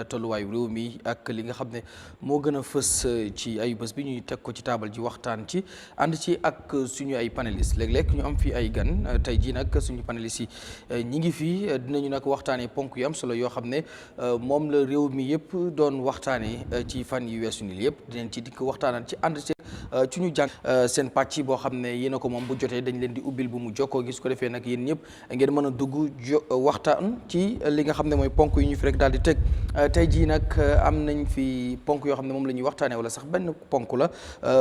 tolluwaayu réew mi ak li nga xam ne moo gën a fës ci ay bés bi ñuy teg ko ci taabal ji waxtaan ci ànd ci ak suñu ay panélistes léeg-léeg ñu am fi ay gan tey jii nag suñu panélistes yi ñi ngi fi dinañu nag waxtaanee ponk yu am solo yoo xam ne moom la réew mi yëpp doon waxtaanee ci fan yu weesu nii yëpp dinañ ci dikk waxtaanal ci ànd ci ñu jàng seen pàcc boo xam ne yéen a ko moom bu jotee dañ leen di ubbil bu mu jokkoo gis ko defee nag yéen ñëpp ngeen mën a dugg waxtaan ci li nga xam ne mooy ponk yu ñu fi rek daal di teg tey jii nag am nañ fi ponk yoo xam ne moom la ñuy waxtaanee wala sax benn ponk la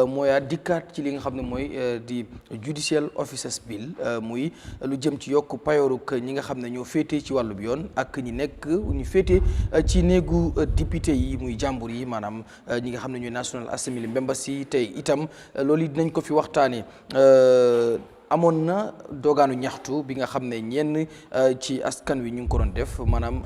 mooy dikkaat ci li nga xam ne mooy di Judicial Officers Bill muy lu jëm ci yokk payooruk ñi nga xam ne ñoo féetee ci wàllu bi yoon ak ñi nekk ñu féetee ci néegu député yi muy jàmbur yi maanaam ñi nga xam ne ñooy National Assembly members yi tey itam loolu dinañ ko fi waxtaanee amoon na doogaanu ñaxtu bi nga xam ne ñenn ci askan wi ñu ngi ko doon def maanaam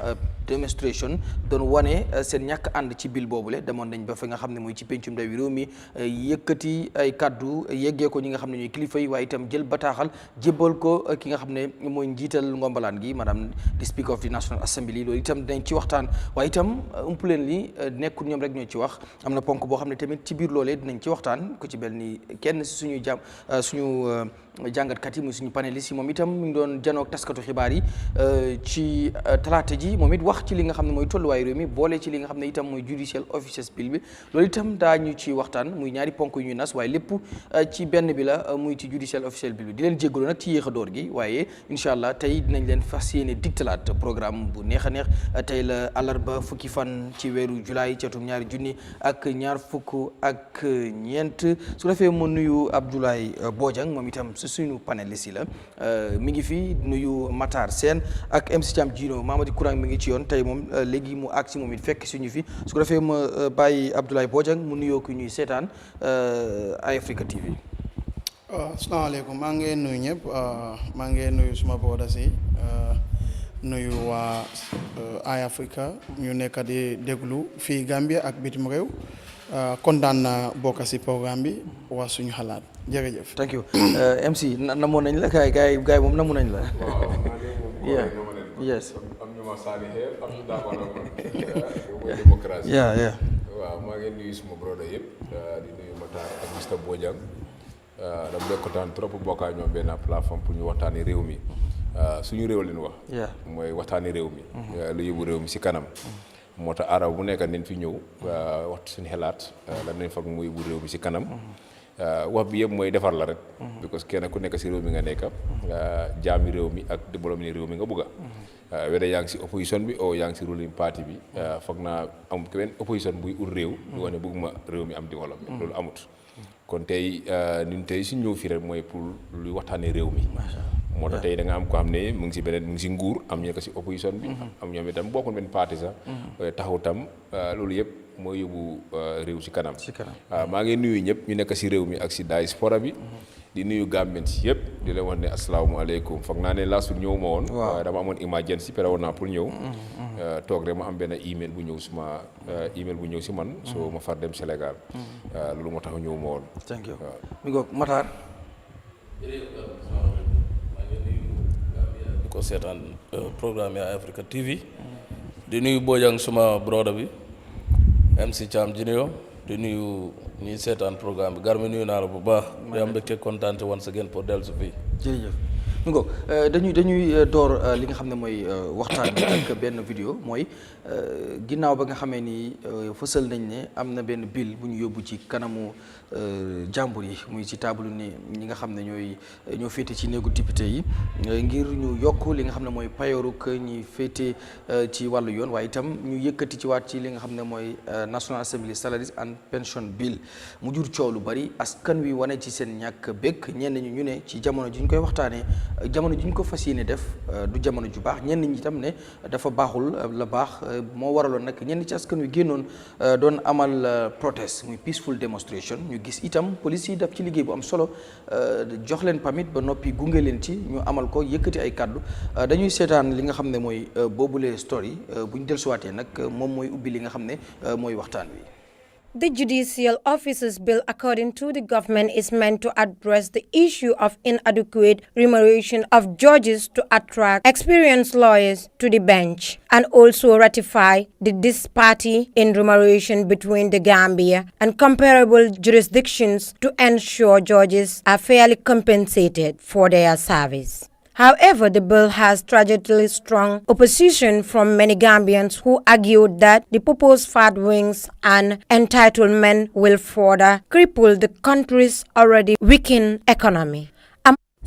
démonstration doon wane seen ñàkk ànd ci bill boobule demoon nañ ba fi nga xam ne mooy ci pencum ndawi réew mi yëkkati ay kaddu yeggee ko ñi nga xam ne ñooy kilifa yi waaye itam jël bataaxal jébbal ko ki nga xam ne mooy njiital ngombalaan gi maanaam di speaker of the National Assembly loolu itam dinañ ci waxtaan waaye itam ump leen li nekkul ñoom rek ñoo ci wax am na ponk boo xam ne tamit ci biir loolee dinañ ci waxtaan ku ci mel ni kenn si suñuy jàngatkat yi muy suñu panélistes yi moom itam mu ngi doon janoog taskatu xibaar yi ci talaata ji moom it wax ci li nga xam ne mooy tolluwaayu réew mi boole ci li nga xam ne itam mooy Judicial Officers Bill bi loolu itam daañu ci waxtaan muy ñaari ponk yu ñuy nas waaye lépp ci benn bi la muy ci Judicial Officers Bill bi di leen jéggalu nag ci yéex a door gi waaye incha allah tey dinañ leen fas yéene digtalaat programme bu neex a neex tey la àllarba fukki fan ci weeru julaay ci atum ñaari junni ak ñaar fukk ak ñeent su defee ma nuyu Abdoulaye Bojang moom itam suñu panélistes yi la mi ngi fi nuyu Matar Sène ak MC Thiam Jino Mamadi Kurang mi ngi ci yoon tey moom léegi mu àgg si moom it fekk suñu fi su ko defee ma bàyyi Abdoulaye Bojang mu nuyoo ku ñuy seetaan Eyeafrica TV. Asalaamaaleykum maa ngi nuyu ñëpp maa ngi nuyu suma booda si nuyu waa Eyeafrica ñu nekk di déglu fii Gambia ak bitim réew kontaan naa bokk si programme bi wax suñu xalaat jërëjëf. thank you MC namoon nañ la gaay moom namu nañ la. yes. am ñu ma saani xeer am ñu d'accord mooy démocratie. waaw maa ngi nuyu suma broda yëpp di nuyu Matar ak Mr Bojang dama doon kontaan trop bokkaa ñoom benn plateforme pour ñu waxtaani réew mi suñu réew leen wax. mooy waxtaani réew mi. lu yóbbu réew mi si kanam. moo tax araw bu nekk nañ fi ñëw waxtu suñu xalaat lan nañ fag mu yóbbu réew mi si kanam. wax bi yëpp mooy defar la rek. because kenn ku nekk si réew mi nga nekk jaami réew mi ak développement réew mi nga bëgg a wede yaa ngi si opposition bi o yaa ngi si ruling party bi foog naa am benn opposition buy ut réew du wax ne bëgguma réew mi am développement loolu amut kon tey ñun tey si ñëw fii rek mooy pour luy waxtaanee réew mi moo tax tey da nga am ko xam ne mu ngi si beneen mu ngi si nguur am ñu nekk si opposition bi am ñoom itam bokkul benn parti sax taxaw tam loolu yëpp mooy yóbbu réew si kanam maa ngi nuyu ñëpp ñu nekk si réew mi ak si diaspora bi di nuyu Gambien si yëpp di leen wax ne asalaamaaleykum foog naa ne last week ñëw ma woon waaye dama amoon emergency pare woon naa pour ñëw toog rek ma am benn email bu ñëw suma email bu ñëw si man so ma far dem Sénégal loolu moo tax ñëw ma woon thank you mi ngoog Matar di ko seetaan programme Eyeafrica TV di nuyu Bojang suma broda bi MC Thiam Junior di nuyu ñi seetaan programme bi Garmi nuyu naa la bu baax di am mbégte kontaan once again pour dellu si fii jërëjëf mi ngoog dañuy door li nga xam ne mooy waxtaan bi ak benn vidéo mooy ginnaaw ba nga xamee ni fësal nañ ne am na benn bill bu ñu yóbbu ci kanamu jàmbur yi muy ci taabalu ni ñi nga xam ne ñoo féete ci néegu député yi ngir ñu yokk li nga xam ne mooy payooruk ñi féete ci wàllu yoon waaye itam ñu yëkkati ci waat ci li nga xam ne mooy National Assembly Salaries and Pension Bill mu jur coow lu bari askan wi wane ci seen ñàkk békk ñenn ñu ne ci jamono ji ñu koy waxtaanee jamono ji ñu ko fas yéene def du jamono ju baax ñenn ñi itam ne dafa baaxul la baax moo waraloon nag ñenn ci askan wi génnoon doon amal protest muy peaceful demonstration ñu gis itam police yi def ci liggéey bu am solo jox leen permit ba noppi gunge leen ci ñu amal ko yëkkati ay kaddu dañuy seetaan li nga xam ne mooy boobule story bu ñu dellusiwaatee nag moom mooy ubbi li nga xam ne mooy waxtaan wi. The Judicial Officers Bill, according to the government, is meant to address the issue of inadequate remuneration of judges to attract experienced lawyers to the bench, and also ratify the disparity in remuneration between the Gambia and comparable jurisdictions to ensure judges are fairly compensated for their service. However, the bill has tragically strong opposition from many Gambians who argued that the proposed fat wings and entitlement will further cripple the country's already weakened economy.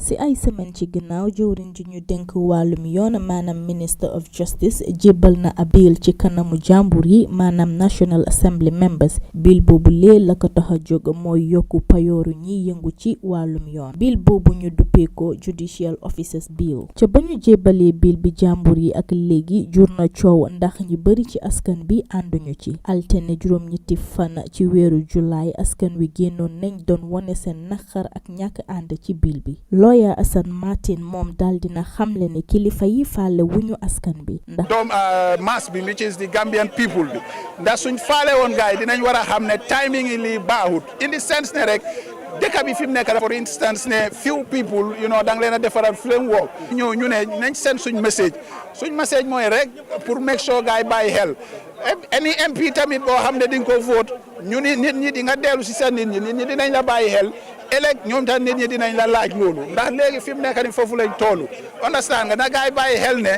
si ay semaine ci gannaaw jëwriñ ji ñu dénk wàllum yoon maanaam Minister of Justice jébbal na ab bill ci kanamu jàmbur yi maanaam National Assembly members bill boobu lee la ko tax a jóg mooy yokku payooru ñi yëngu ci wàllum yoon bill boobu ñu duppee ko Judicial Officers Bill ca ba ñu jébbalee bill bi jàmbur yi ak léegi jur na coow ndax ñu bari ci askan bi ànduñu ci altine juróom-ñetti fan ci weeru julaay askan wi génnoon nañ doon wone seen naqar ak ñàkk ànd ci bill bi lawyer Assane Martin moom daal dina xamle ne kilifa yi faale wuñu askan bi ndax mass bi which is the Gambian people bi ndax suñ faale woon gaay dinañ war a xam ne timing yi lii baaxut in the sense ne rek dëkk bi fi mu nekk for instance ne few people da nga leen a defaral framework ñu ne nañ seen suñ message mooy rek pour make sure gaay bàyyi xel any MP tamit boo xam ne di nga ko vote ñu ni nit ñi di nga dellu si sa nit ñi dinañ la bàyyi xel elek ñoom tam nit ñi dinañ la laaj loolu ndax léegi fi mu nekk ni foofu lañ toolu understand nga na gaay bàyyi xel ne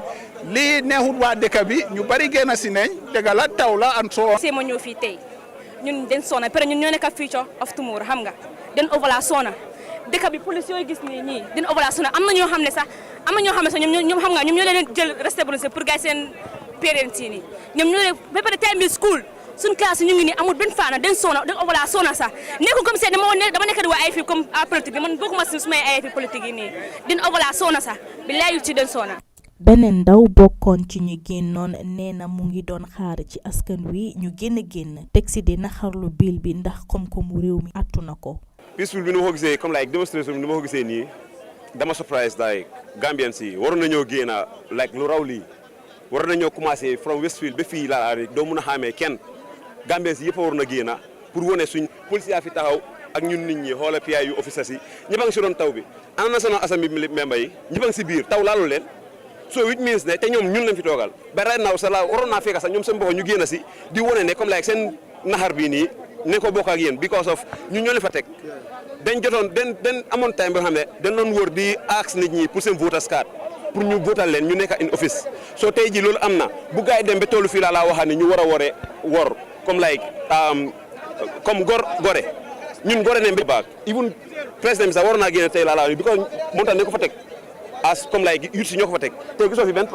lii neexut waa dëkk bi ñu bari génn si neñ dëgg la taw la and so see ma ñëw fii tey ñun den soona pare ñun ñoo nekk future of tomorrow xam nga den overla soona dëkk bi police yooyu gis nii ñii den overla soona am na ñoo xam ne sax ñoom xam nga ñoom ñoo leen jël responsabilité pour gay seen parents yi nii ñoom ñoo leen ba pare time bi school suñ classe ñu ngi nii amul benn faana den soona den overla soona sax nekkul comme si dama nekk di waa ay fii comme politique bi man bokkuma si sumay ay fii politique yi nii den overla soona sax bi laayu ci den soona beneen ndaw bokkoon ci ñu génnoon nee na mu ngi doon xaar ci askan wi ñu génn teg si di naxarlu bill bi ndax koom-koomu réew mi attu na ko. peaceful bi nu ma ko gisee comme like demonstration bi nu ma ko gisee nii dama surprise like Gambians yi waroon nañoo génn like lu raw lii waroon nañoo commencé from Westfield ba fii laa doo mun a xàmmee kenn Gambians yi yëpp a waroon a génn pour wane suñ police yaa fi taxaw ak ñun nit ñi xoola PIU officers yi ñëpp a ngi si doon taw bi ana National Assembly member yi ñëpp a ngi si biir taw laalu leen. so which means ne te ñoom ñun lañ fi toogal ba right now sa la waroon naa fekk sax ñoom seen bopp ñu génn si di wane ne comme like seen naxar bii nii ne ko bokk ak yéen because of ñun ñoo leen fa teg dañ jotoon den amoon time boo xam ne dañ doon wër di ask nit ñi pour seen voters card pour ñu votal leen ñu nekk in office so tey ji loolu am na bu gars yi dem ba tollu fii laa waxaa ne ñu war a wor comme like comme gore ñun gore nañ ba baag even président bi sax waroon naa génn tey laa ni because moo tax ne ko fa teg as comme like yut si ñoo ko fa teg te gisoo fi benn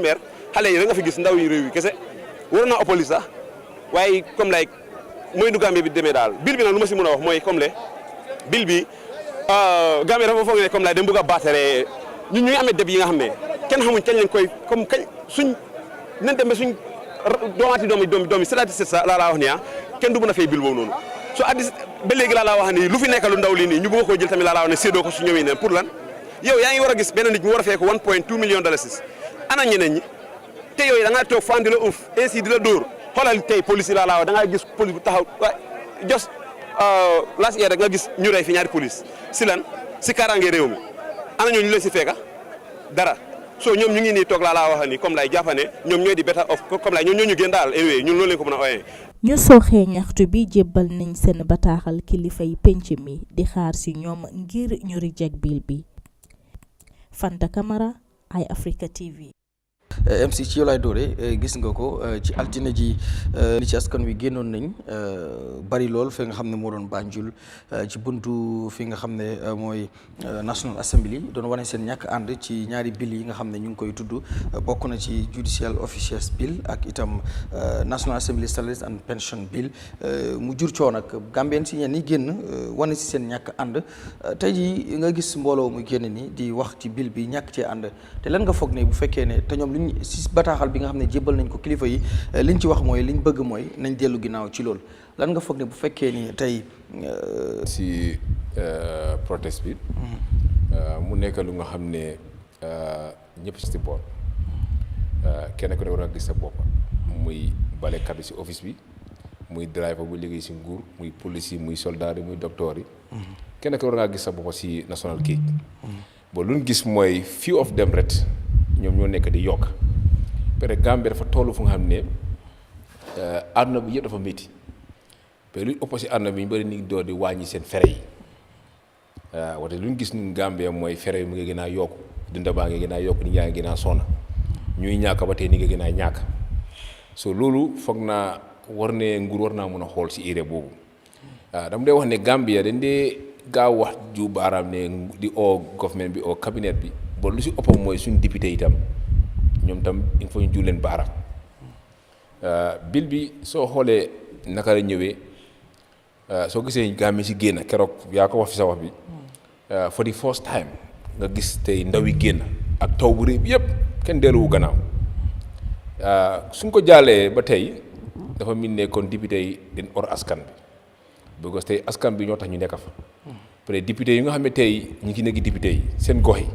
maire xale yi da nga fi gis ndaw yi réew yi kese waroon naa oppolice sax waaye comme like mooy du Gambie bi demee daal bil bi nag lu ma si mën a wax mooy comme le bil bi Gambie dafa foog ne comme like dañ bëgg a baatere ñun ñu ngi amee deb yi nga xam ne kenn xamuñ kañ lañ koy comme kañ suñ nañ dem ba suñ doomi c'est-à-dire ça laa wax ni kenn du mën a fay bil boobu noonu so addis ba léegi laa wax ni lu fi nekk lu ndaw lii nii ñu bëgg koo jël tamit laa wax ne séddoo ko su ñëwee neen pour lan yow yaa ngi war a gis benn nit mu war a fay ko 1.2 million dollars ana ñeneen ñi te yooyu da ngaa toog fan di la uuf ainsi di la dóor xoolal tey police yi laa wax da ngaa gis police bu taxaw just last year rek nga gis ñu rey fi ñaari police si lan si kaaraange réew mi ana ñooñu leen si fekka dara so ñoom ñu ngi nii toog laa wax ni comme lay jàppane ñoom ñooy di better off comme lay ñoom ñoo ñu gën daal anyway ñun loolu leen ko mën a ooyee. ñu sooxee ñaxtu bi jébbal nañ seen bataaxal kilifa yi penc mi di xaar si ñoom ngir ñu reject bill bi. Fanta Camara, Eyeafrica TV. MC ci yow laay doore gis nga ko ci altine ji li ci askan wi génnoon nañ bari lool fi nga xam ne moo doon Banjul ci buntu fi nga xam ne mooy National Assembly doon wane seen ñàkk ànd ci ñaari bill yi nga xam ne ñu ngi koy tudd bokk na ci Judicial Officers Bill ak itam National Assembly Salaries and Pension Bill mu jur coow nag Gambien si ñenn ñi génn wane si seen ñàkk ànd tey ji nga gis mbooloo mu génn ni di wax ci bill bi ñàkk cee ànd te lan nga foog ne bu fekkee ne te ñoom si bataaxal bi nga xam ne jébbal nañ ko kilifa yi liñ ci wax mooy liñ bëgg mooy nañ dellu ginnaaw ci loolu lan nga foog ne bu fekkee ni tey si protest bi mu nekk lu nga xam ne ñëpp si boor kenn ku ne war a gis sa bopp muy balekat bi si office bi muy driver bu liggéey si nguur muy police yi muy soldat yi muy docteur yi kenn ko war ngaa gis sa bopp si national cake ba lu ñu gis mooy few of them ret ñoom ñoo nekk di yokk parce que Gambie dafa toll fu nga xam ne àdduna bi yëpp dafa métti te lu ëpp si àdduna bi ñu bëri ni door di wàññi seen fere yi waaw wante lu ñu gis ñun Gambie mooy fere yi mu ngi gën a yokku dunda baa ngi gën a yokku ni yaa ngi gën a sonna ñuy ñàkk ba tey ni nga gën a ñàkk so loolu foog naa war ne nguur war naa mën a xool si area boobu waaw dama dee wax ne Gambia dañ dee gaaw wax ju baaraam ne di oo government bi oo cabinet bi ba lu si ëppam mooy suñu député itam ñoom tam il faut ñu ju leen baaraam bill bi soo xoolee naka la ñëwee soo gisee Gambie si génn keroog yaa ko wax fi sa wax bi for the first time nga gis tey ndaw yi génn ak taw bu rëy bi yëpp kenn delluwu gannaaw suñ ko jàllee ba tey dafa min ne kon député yi dañ or askan bi parce que tey askan bi ñoo tax ñu nekk fa peut-être député yi nga xam ne tey ñu ngi nekk député yi seen gox yi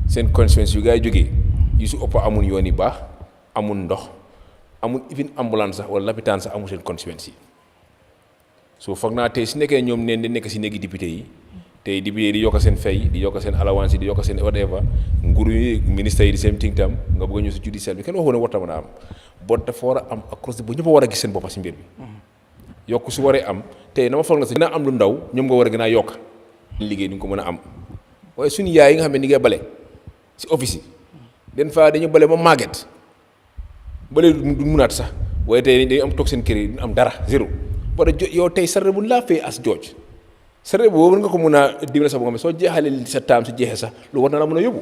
seen constituency yu gaa yi jógee yu si ëpp amul yoon yu baax amul ndox amul even ambulance sax wala lapitaan sax amul seen constituency so foog naa tey si nekkee ñoom neen di nekk si néegi député yi tey député yi di yokk seen fay di yokk seen allowance yi di yokk seen whatever nguur yi ministre yi di same thing tam nga bëgg a ñëw si judicial bi kenn waxu ne warta mën a am bot dafa war a am across the board ñëpp a war a gis seen boppa si mbir bi yokk su waree am tey dama foog na si dina am lu ndaw ñoom nga war a gën a yokk liggéey ni nga ko mën a am waaye suñu yaay yi nga xam ne ni ngay bale si office yi den fa dañu bale ba màgget bale du munaat sax waaye tey dañu am toog seen kër yi du am dara zéro wala yow tey sarre bu laa fay as jooj sarre boobu nga ko mën a dimbale sax bu nga xam ne soo jeexalee sa taam si jeexee sax lu war na la mën a yóbbu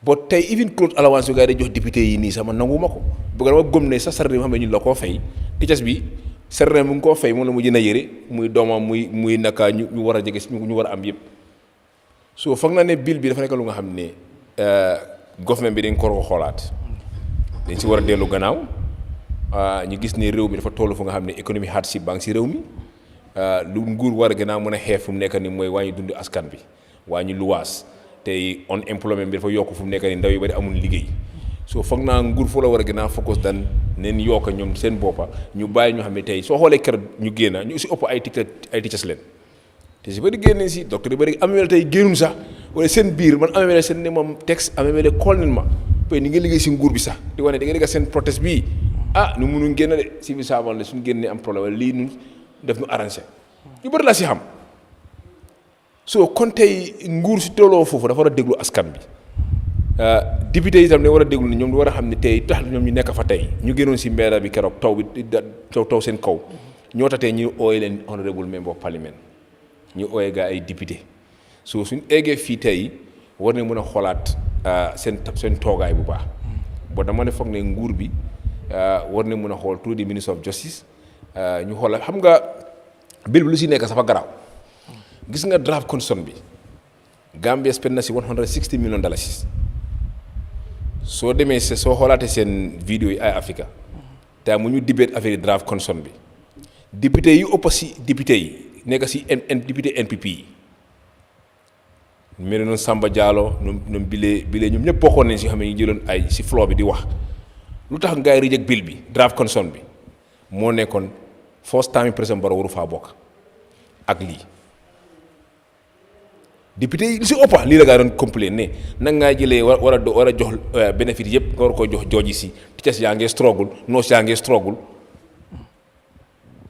boo tey even close allowance yu gars yi day jox député yi nii sax man nangu ma ko bëgg dama gëm ne sa sarre bi nga xam ne ñu la koo fay teachers bi sarre mu ngi koo fay moom la mu jënd a yére muy doomam muy naka ñu war a jege ñu war a am yëpp so foog naa ne bill bi dafa nekk lu nga xam ne government bi dañ ko war a xoolaat dañ si war a dellu gannaaw ñu gis ne réew mi dafa toll fu nga xam ne économie hardship baa ngi si réew mi lu nguur war a gën a mën a xeex fu mu nekk ni mooy wàññi dund askan bi wàññi luwaas tey unemployment bi dafa yokk fu mu nekk ni ndaw yi bari amul liggéey so foog naa nguur foo la war a gën a focus dan neen yokk ñoom seen boppa ñu bàyyi ñu xam ne tey soo xoolee kër ñu génn ñu si ëpp ay teachers leen te si bëri génne si docteur yi bëri amee tey génnul sax wala seen biir man amee seen ne moom texte amee xool nañ ma peut ni nga liggéey si nguur bi sax di wane da nga dégg seen protest bii nu mënuñ génn de si bi saabal ne suñu génnee am problème wala lii nu def nu arrangé ñu bëri laa si xam so kon tey nguur si tolloo foofu dafa war a déglu askan bi député yi itam ne war a déglu ne ñoom war a xam ne tey tax ñoom ñu nekk fa tey ñu génnoon si mbeera bi keroog taw bi taw seen kaw ñoo tax tey ñu ooy leen honorable member of parliament ñu ooyee gaa ay député so suñ eggee fii tey war ne mën a xoolaat seen toogaay bu baax boo dama ne foog ne nguur bi war ne mën a xool through the minister of justice ñu xoolal xam nga bill bi lu si nekk safa garaaw gis nga draft constitution bi Gambia spend na si $160 million soo demee soo xoolaatee seen vidéo yi Eyeafrica te mu ñu debate affaire yi draft constitution bi député yu ëpp si député yi nekk si député NPP yi mel noonu Samba Diallo ñoom bile ñoom ñëpp bokkoon nañ si xam ne ñu jëloon ay si floor bi di wax lu tax ngay reject bill bi draft constitution bi moo nekkoon first time président Barrow waru faa bokk ak lii député yi li si ëppa lii la gaa doon complain ne nag ngaa jëlee war a jox bénéfice yëpp nga war ko jox jooji si teachers yaa ngee struggle nurse yaa ngee struggle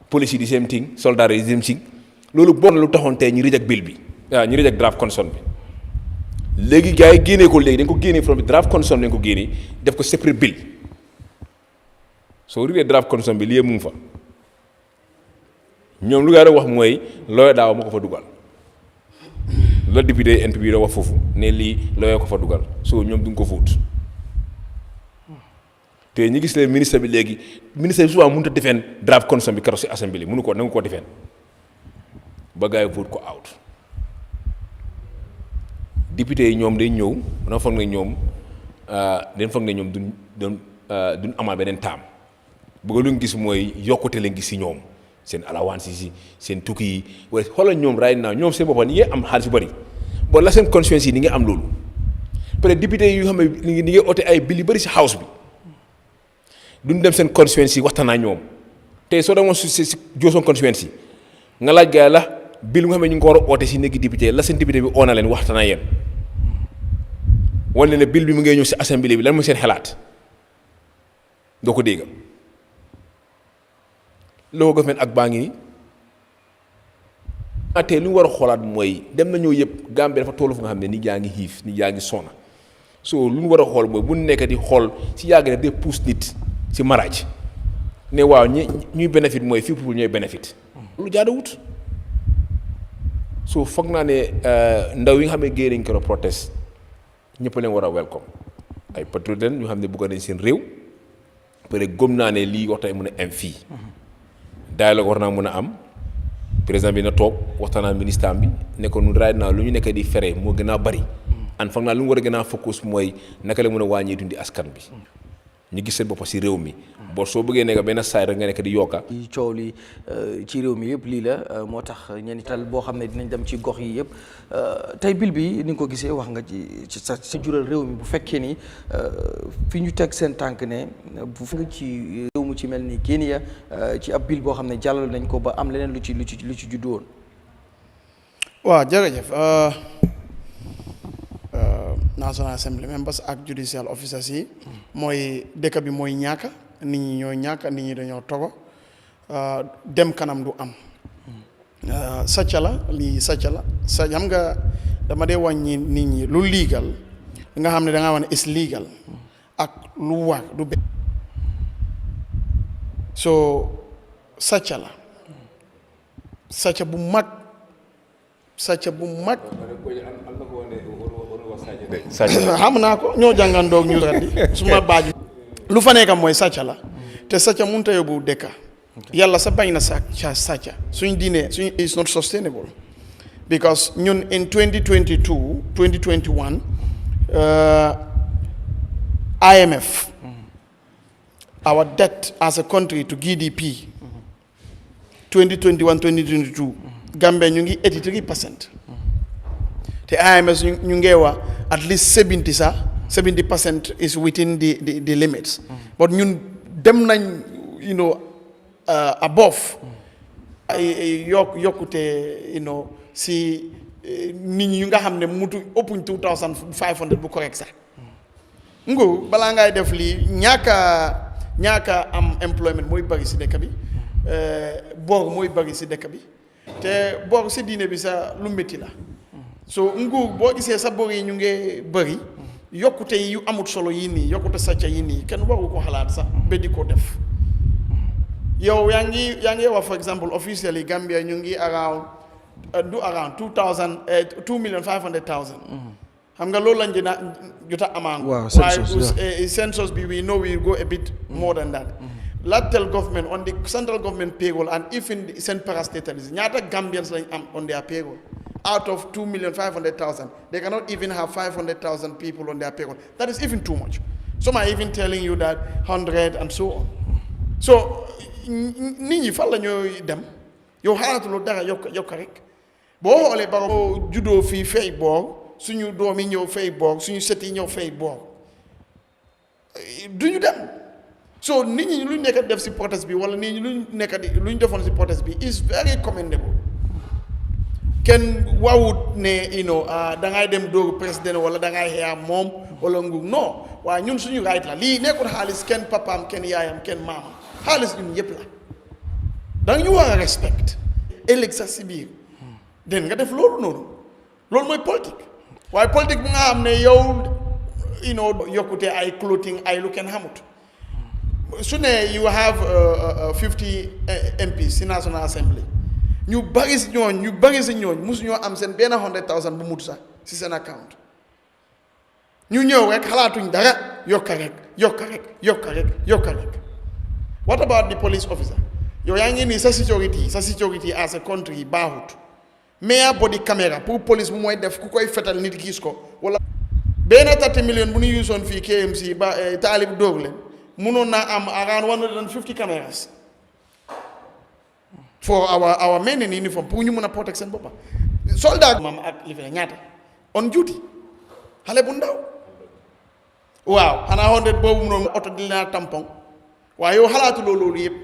police yi di same thing soldat yi di same thing loolu bon lu taxoon tey ñu reject bill bi ñu reject draft constitution bi léegi gars yi génnee ko léegi dañ ko génnee from draft constitution dañ ko génnee def ko separate bill soo riwee draft constitution bi lii mu ngi fa ñoom lu gaa doon wax mooy looy daaw ma ko fa dugal la député NPP doo wax foofu ne lii looyoo ko fa dugal so ñoom duñ ko fuut te ñu gis leen ministre bi léegi ministre bi souvent mënut a defeen draft constitution bi keroog si assemblée mënu ko nangu koo defeen ba gars yi vote ko out député yi ñoom day ñëw dama foog ne ñoom dañ foog ne ñoom duñ amaat beneen taam bëgg lu ñu gis mooy yokkute lañ gis si ñoom seen allowance yi seen tukki yi wala xoolal ñoom right now ñoom seen boppam ni ngay am xaalis yu bëri bon la seen conscience yi ni nga am loolu peut-être député yu xam ne ni ngay oote ay bill yu bëri si house bi duñ dem seen conscience yi waxtaan ak ñoom tey soo demoon si Johnson constituency nga laaj gaa la bil nga xam ne ñu ngi ko war a oote si néegi député la seen député bi oo na leen waxtaan ak yéen wala ne bil bi mu ngay ñëw si assemblée bi lan mooy seen xalaat doo ko dégg local government ak baa ngi nii te lu ñu war a xoolaat mooy dem nañoo yëpp Gambie dafa tollu fu nga xam ne nit yaa ngi xiif nit yaa ngi sona so lu ñu war a xool mooy bu nekk di xool si yàgg ne day pousse nit si maraaj ne waaw ñuy bénéfice mooy fii pour ñooy bénéfice lu jaaduwut so foog naa ne ndaw yi nga xam ne génn nañ ko protest ñëpp leen war a welcome ay patriote ñu xam ne bëgg nañ seen réew peut être gëm naa ne lii waxtaan mën a am fii dialogue war naa mën a am président bi na toog waxtaan ak ministre bi ne ko nu right now lu ñu nekk di fere moo gën a bari an foog naa lu mu war a gën a focus mooy naka la mën a wàññee dundi askan bi ñu gis seen bopp si réew mi boo soo bëggee nekk benn saay rek nga nekk di yokka coow li ci réew mi yëpp lii la moo tax ñenn tal boo xam ne dinañ dem ci gox yi yëpp tey bil bi ni nga ko gisee wax nga ci sa jural réew mi bu fekkee ni fi ñu teg seen tànk ne bu nga ci réew mu ci mel ni Kenya ci ab bil boo xam ne jàllal nañ ko ba am leneen lu ci juddu woon. waaw jërëjëf National Assembly members ak judicial officers yi mooy dëkk bi mooy ñàkk nit ñi ñooy ñàkk nit ñi dañoo togo dem kanam du am sàcca la lii sàcca la sa xam nga dama dee wàññi nit ñi lu legal nga xam ne da nga wax ne is legal ak lu war du be so sàcca la sàcca bu mag xam naa ko ñoo jàngandoog ñu raddi suma baaju lu fa nekk mooy sàcca la te sàcca mënut a yóbbu dëkk yàlla sa bañ na sàcca suñ diine suñ is not sustainable because ñun in 2021 IMF our debt as a country to GDP 2022 Gambia ñu ngi 83%. The IMF ñu ngi wax at least 70% is within the limits. But ñun dem nañ above yokkute si nit ñi nga xam ne mutu ëppuñ 2500 bu correct sax. Ngu balaa ngay def lii ñaaka am employment mooy bari si dëkk bi boor mooy bari si dëkk bi te boor si diine bi sa lu métti la. So nguur boo gisee sa bor yi ñu ngi bëri yokkute yi yu amut solo yi nii yokkute sàcca yi nii kenn waru ko xalaat sax ba di ko def yow yaa ngi wax for example officially Gambia ñu ngi around 2,500,000 xam nga loolu lañ jot a amaan waaye census bi we know we go a bit more than that lateral government on the central government payroll and even the send parastatals ñaata Gambians lañ am on their payroll out of 2,500,000 they cannot even have 500,000 people on their payroll. That is even too much. Some are even telling you that 100 and so on. So nit ñi fan la ñooy dem yow xalaatuloo dara yokk rek boo xoolee ba juddoo fii fay boor suñu doom yi ñëw fay boor suñu set yi ñëw fay boor duñu dem so nit ñi luñ nekk def si protest bi wala nit ñi luñ defoon si protest bi is very commendable. Kenn waawut ne da ngay dem dóoru président wala da ngay xeex moom wala nguur non waaye ñun suñu right la lii nekkul xaalis kenn papaam kenn yaayam kenn maamam xaalis ñun yëpp la danga ñu war a respect ëllëg sax si biir den nga def loolu noonu loolu mooy politique waaye politique bu nga xam ne yow yokkute ay clothing ay lu kenn xamut su ne you have 50 MPs si National Assembly ñu bari si ñooñ musu ñoo am seen benn 100,000 bu mut sax si seen account ñu ñëw rek xalaatuñ dara yokka rek what about the police officer yow yaa ngi nii sa security as a country baaxut mais body camera pour police bu mooy def ku koy fetal nit gis ko wala benn 30 million bu ñu yusoon fii KMC ba taalib dóor leen mënoon naa am around 150 cameras for our men in uniform pour ñu mën a protect seen boppa soldat maam ak li fi ne ñaata on duty xale bu ndaw waaw xanaa 100 boobu noonu oto di la tampon waaye yow xalaatuloo loolu yëpp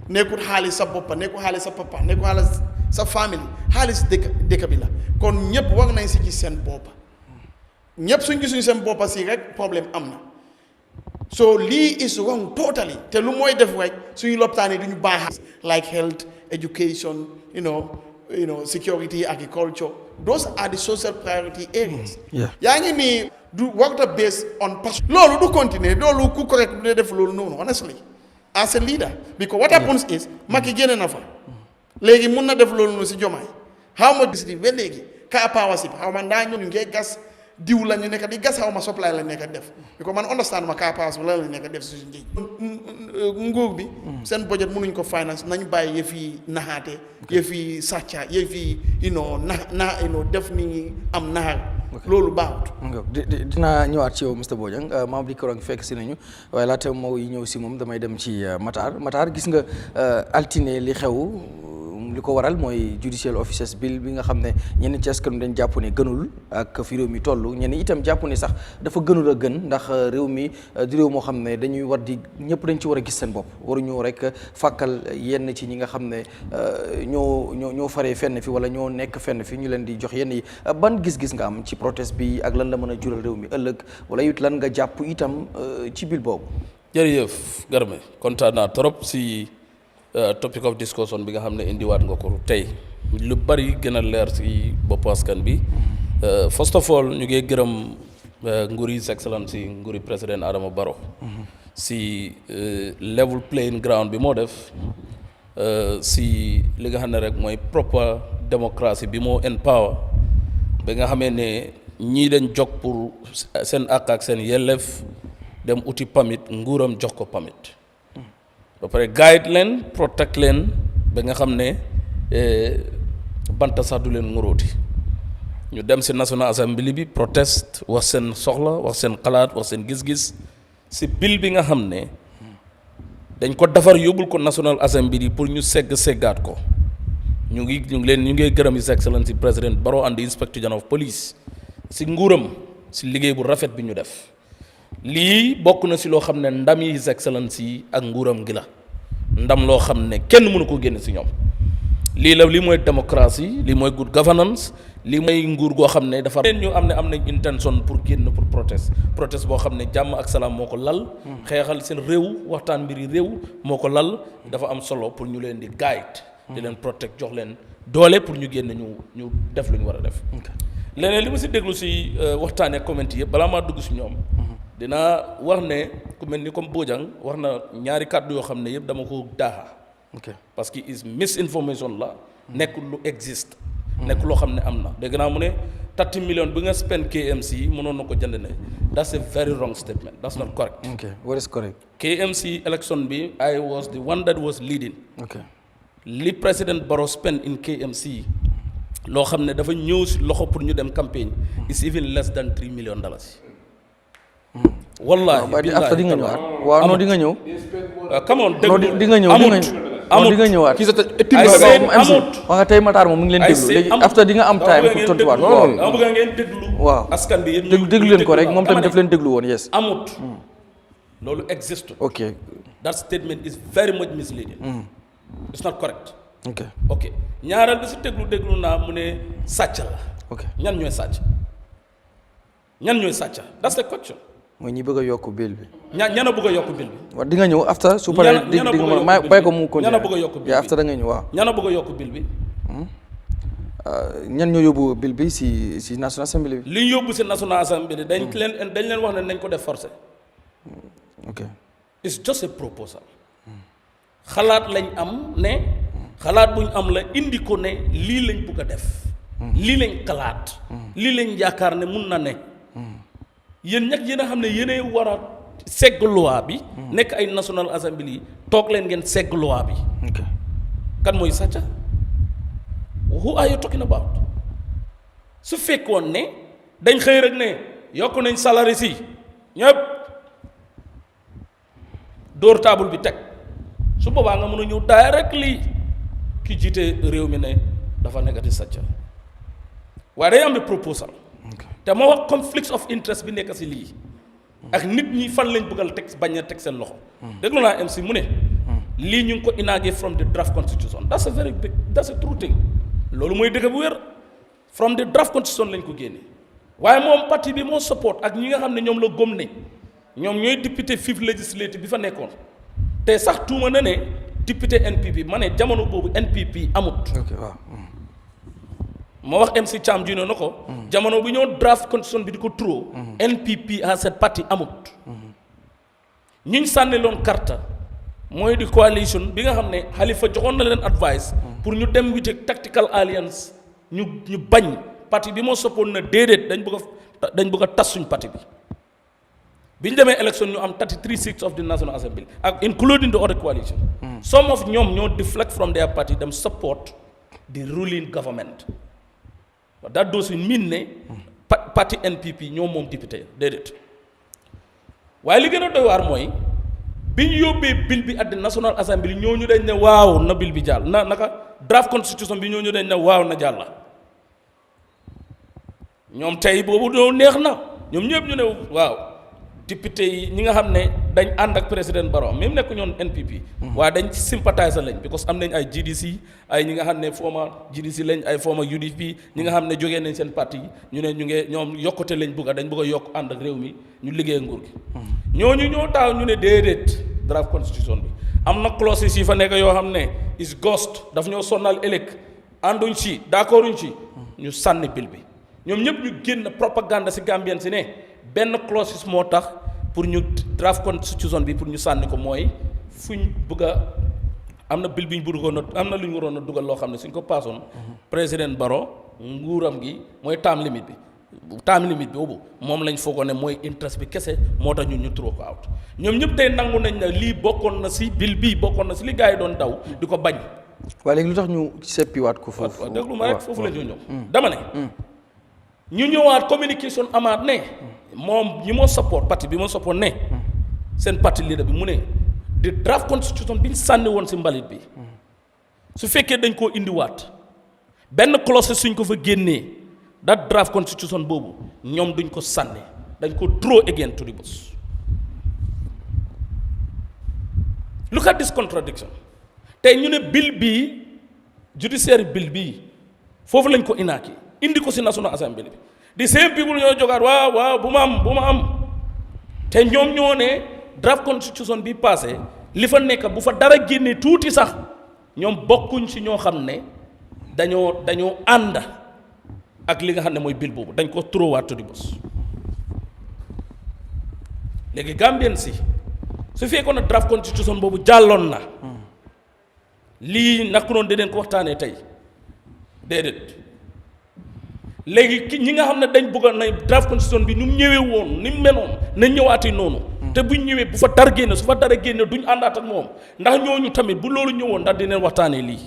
nekkul xaalis sa boppa nekkul xaalis sa papa nekkul xaalis sa famille xaalis dëkk bi la kon ñëpp war nañ si gis seen boppa ñëpp suñ gisuñ seen boppa si rek problème am na so lii is wrong totally te lu mooy def rek suñu lopitaan yi duñu baax like health education you know security agriculture those are the social priority areas yaa ngi nii du work based on passion loolu du continuer loolu ku correct du def loolu noonu honestly as a leader because what happens is Macky génne na fa léegi mun na def loolu noonu si Jomaay xaw ma gis di ba léegi kaa power si xaw ma ndaa ñu ngee gas diw la ñu nekk di gas xaw ma supply la nekk def because man understand ma kaa power si la nekk def si suñu njëg nguur bi seen budget mënuñ ko finance nañu bàyyi yëf yi naxaate yëf yi sàcca yëf yi def ni ñi am naxar loolu baaxut. dinaa ñëwaat ci yow Mr Bojang membre di KURANG fekk si nañu waaye laata moo yi ñëw si moom damay dem ci Matar gis nga altine li xew li ko waral mooy Judicial Officers Bill bi nga xam ne ñenn ci askan dañ jàpp ne gënul ak fi réew mi toll ñenn itam jàpp ne sax dafa gënul a gën ndax réew mi di réew moo xam ne dañuy war di ñëpp dañ ci war a gis seen bopp waruñu rek fàkkal yenn ci ñi nga xam ne ñoo faree fenn fi wala ñoo nekk fenn fi ñu leen di jox yenn yi ban gis-gis nga am ci protest bi ak lan la mën a jural réew mi ëllëg wala it lan nga jàpp itam ci bill boobu. jërëjëf Garme kontaan naa trop si topic of discussion bi nga xam ne indiwaat nga ko tey lu bari gën a leer si bopp askan bi first of all ñu ngi gërëm nguuri His Excellency nguuri président Adama Barrow si level playing ground bi moo def si li nga xam ne rek mooy proper démocratie bi moo empower ba nga xamee ne ñii dañ jog pour seen àq ak seen yelleef dem uti pamit nguuram jox ko pamit ba pare guide leen protect leen ba nga xam ne banta sax du leen nguróoti ñu dem si National Assembly bi protest wax seen soxla wax seen xalaat wax seen gis-gis si bill bi nga xam ne dañ ko defar yóbbul ko National Assembly pour ñu seggaat ko ñu ngi gërëm His Excellency President Barrow and the Inspector General of Police si nguuram si liggéey bu rafet bi ñu def lii bokk na si loo xam ne ndam yi His Excellency ak nguuram gi la ndam loo xam ne kenn mënu ko génn si ñoom lii mooy démocratie lii mooy good governance lii mooy nguur goo xam ne dafa ñu am nañ intention pour génn pour protest boo xam ne jàmm ak salaam moo ko lal xeexal seen réew waxtaan mbiri réew moo ko lal dafa am solo pour ñu leen di guide di leen protect jox leen doole pour ñu génn ñu def lu ñu war a def leneen li ma si déglu si waxtaanee comment yëpp balaa maa dugg si ñoom dinaa wax ne ku mel ni comme Bojang wax na ñaari kàddu yoo xam ne yëpp dama ko daaxa parce que is misinformation la nekk lu existe nekk loo xam ne am na dégg naa mu ne 30 millions bi nga spend KMC mënoon na ko jënd ne that's a very wrong statement that's not correct. What is correct? KMC election bi I was the one that was leading. li président Barrow spend in KMC loo xam ne dafa ñëw si loxo pour ñu dem campagne is even less than $3 million. wallahi after di nga ñëwaat waaw non di nga ñëw come on di nga ñëw amul di nga ñëwaat wax nga tey Matar moom mu ngi leen déglu léegi after di nga am time pour tontuwaat dama bëgg ngeen déglu waaw askan bi yëpp déglu leen ko rek moom tamit daf leen déglu woon yes amut loolu existe that statement is very much misleading it's not correct ok ñaareel bi si déglu naa mu ne sàcc la ñan ñooy sàcc that's the question mooy ñi bëgg a yokk bill bi. ñana bëgg a yokk bill bi. waaw di nga ñëw after su paree di nga mën bàyyi ko mu continuer ñana bëgg a yokk bill bi after da nga ñëw waaw. ñana bëgg a yokk bill bi. ñan ñoo yóbbu bill bi si National Assembly bi. li ñu yóbbu si National Assembly dañ leen wax ne nañ ko def forcé. it's just a proposal. xalaat lañ am ne. xalaat buñ am la indi ko ne lii lañ bëgg a def. lii lañ xalaat. lii lañ yaakaar ne mun na ne. yéen ñag yéen a xam ne yéenay war a segg loi bi nekk ay National Assembly toog leen ngeen segg loi bi kan mooy sàcca who are you talking about su fekkoon ne dañ xëy rek ne yokk nañ salaries yi ñëpp dóor table bi teg su boobaa nga mën a ñëw directly ki jiite réew mi ne dafa nekkati sàcca waaye day am proposal te ma wax conflicts of interest bi nekk si lii ak nit ñi fan lañ bëggal teg bañ a teg seen loxo déglu naa MC mu ne lii ñu ngi ko inauguré from the draft constitution that's a true thing loolu mooy dëgg bu wér from the draft constitution lañ ko génne waaye moom parti bi moo support ak ñi nga xam ne ñoom la gëm ne ñoom ñooy député fifth legislative bi fa nekkoon te sax tuuma na ne député NPP ma ne jamono boobu NPP amut. ma wax MC CHAM Junior na ko. jamono bi ñoo draft constitution bi di ko trop. NPP à cette parti amut. ñuñ sànni loon carte mooy di coalition bi nga xam ne Halifa joxoon na leen advice. pour ñu dem with tactical alliance ñu bañ parti bi moo soppoon na déedéet dañ bëgg a tas suñ parti bi. bi ñu demee élection ñu am 33 seats of the National Assembly ak including the other coalition. some of ñoom ñoo deflect from their party them support the ruling government. that doesn't mean ne parti NPP ñoom moom député déedéet waaye li gën a doy waar mooy bi ñu yóbbee bill bi at the National Assembly ñooñu dañ ne waaw na bill bi jàll naka draft constitution bi ñooñu dañ ne waaw na jàll ñoom tey boobu doo neex na ñoom ñëpp ñu ne waaw député yi ñi nga xam ne dañ ànd ak président Barrow même nekk ñoon NPP waaye dañ sympathiser lañ because am nañ ay GDC ay ñi nga xam ne former GDC lañ ay former UDP ñi nga xam ne jógee nañ seen parti yi ñu ne ñu ngi ñoom yokkute lañ dañ bëgg a yokk ànd ak réew mi ñu liggéey nguur gi ñooñu ñoo taaw ñu ne déedéet draft constitution bi am na clauses yi fa nekk yoo xam ne is ghost daf ñoo sonnal ëllëg ànduñ ci d'accorduñ ci ñu sànni bill bi ñoom ñëpp ñu génn propagande si Gambien si ne benn clause moo tax pour ñu draft constitution bi pour ñu sànni ko mooy fuñ bëgg a am na bill bi ñu bëggoon a am na lu ñu waroon a dugal loo xam ne suñ ko paasoon président Barrow nguuram gi mooy term limit bi boobu moom lañ foogoon ne mooy interest bi kese moo tax ñun ñu throw ko out ñoom ñëpp tey nangu nañ ne lii bokkoon na si bill bii bokkoon na si li gars yi doon daw di ko bañ. waaye léegi lu tax ñu seppiwaat ko foofu. waaw déglu ma rek foofu la ñu ñëw. dama ne. ñu ñëwaat communication amaat ne. moom ñi moo support parti bi moo support ne. seen parti leader bi mu ne. di draft constitution bi ñu sànni woon si mbalit bi. su fekkee dañ koo indiwaat. benn clause suñ ko fa génnee. that draft constitution boobu ñoom duñ ko sànni dañ ko throw again to the bus. look at this contradiction. tey ñu ne bill bii judiciary bill bii foofu lañ ko inaaki indi ko si National Assembly bi the same people ñoo jogaat waaw bu ma am te ñoom ñoo ne draft constitution bi passé li fa nekk bu fa dara génne tuuti sax ñoom bokkuñ si ñoo xam ne dañoo ànd ak li nga xam ne mooy bill boobu dañ ko throw out to the bus. léegi Gambien si su fekkoon na draft constitution boobu jàlloon na lii naka noonu dinañ ko waxtaanee tey déedéet léegi ñi nga xam ne dañ bëgg na draft constitution bi ni mu ñëwee woon ni mu meloon na ñëwaatee noonu te buñ ñëwee bu fa dara génne su fa dara génne duñ àndaat ak moom ndax ñooñu tamit bu loolu ñëwoon ndax dinañ waxtaanee lii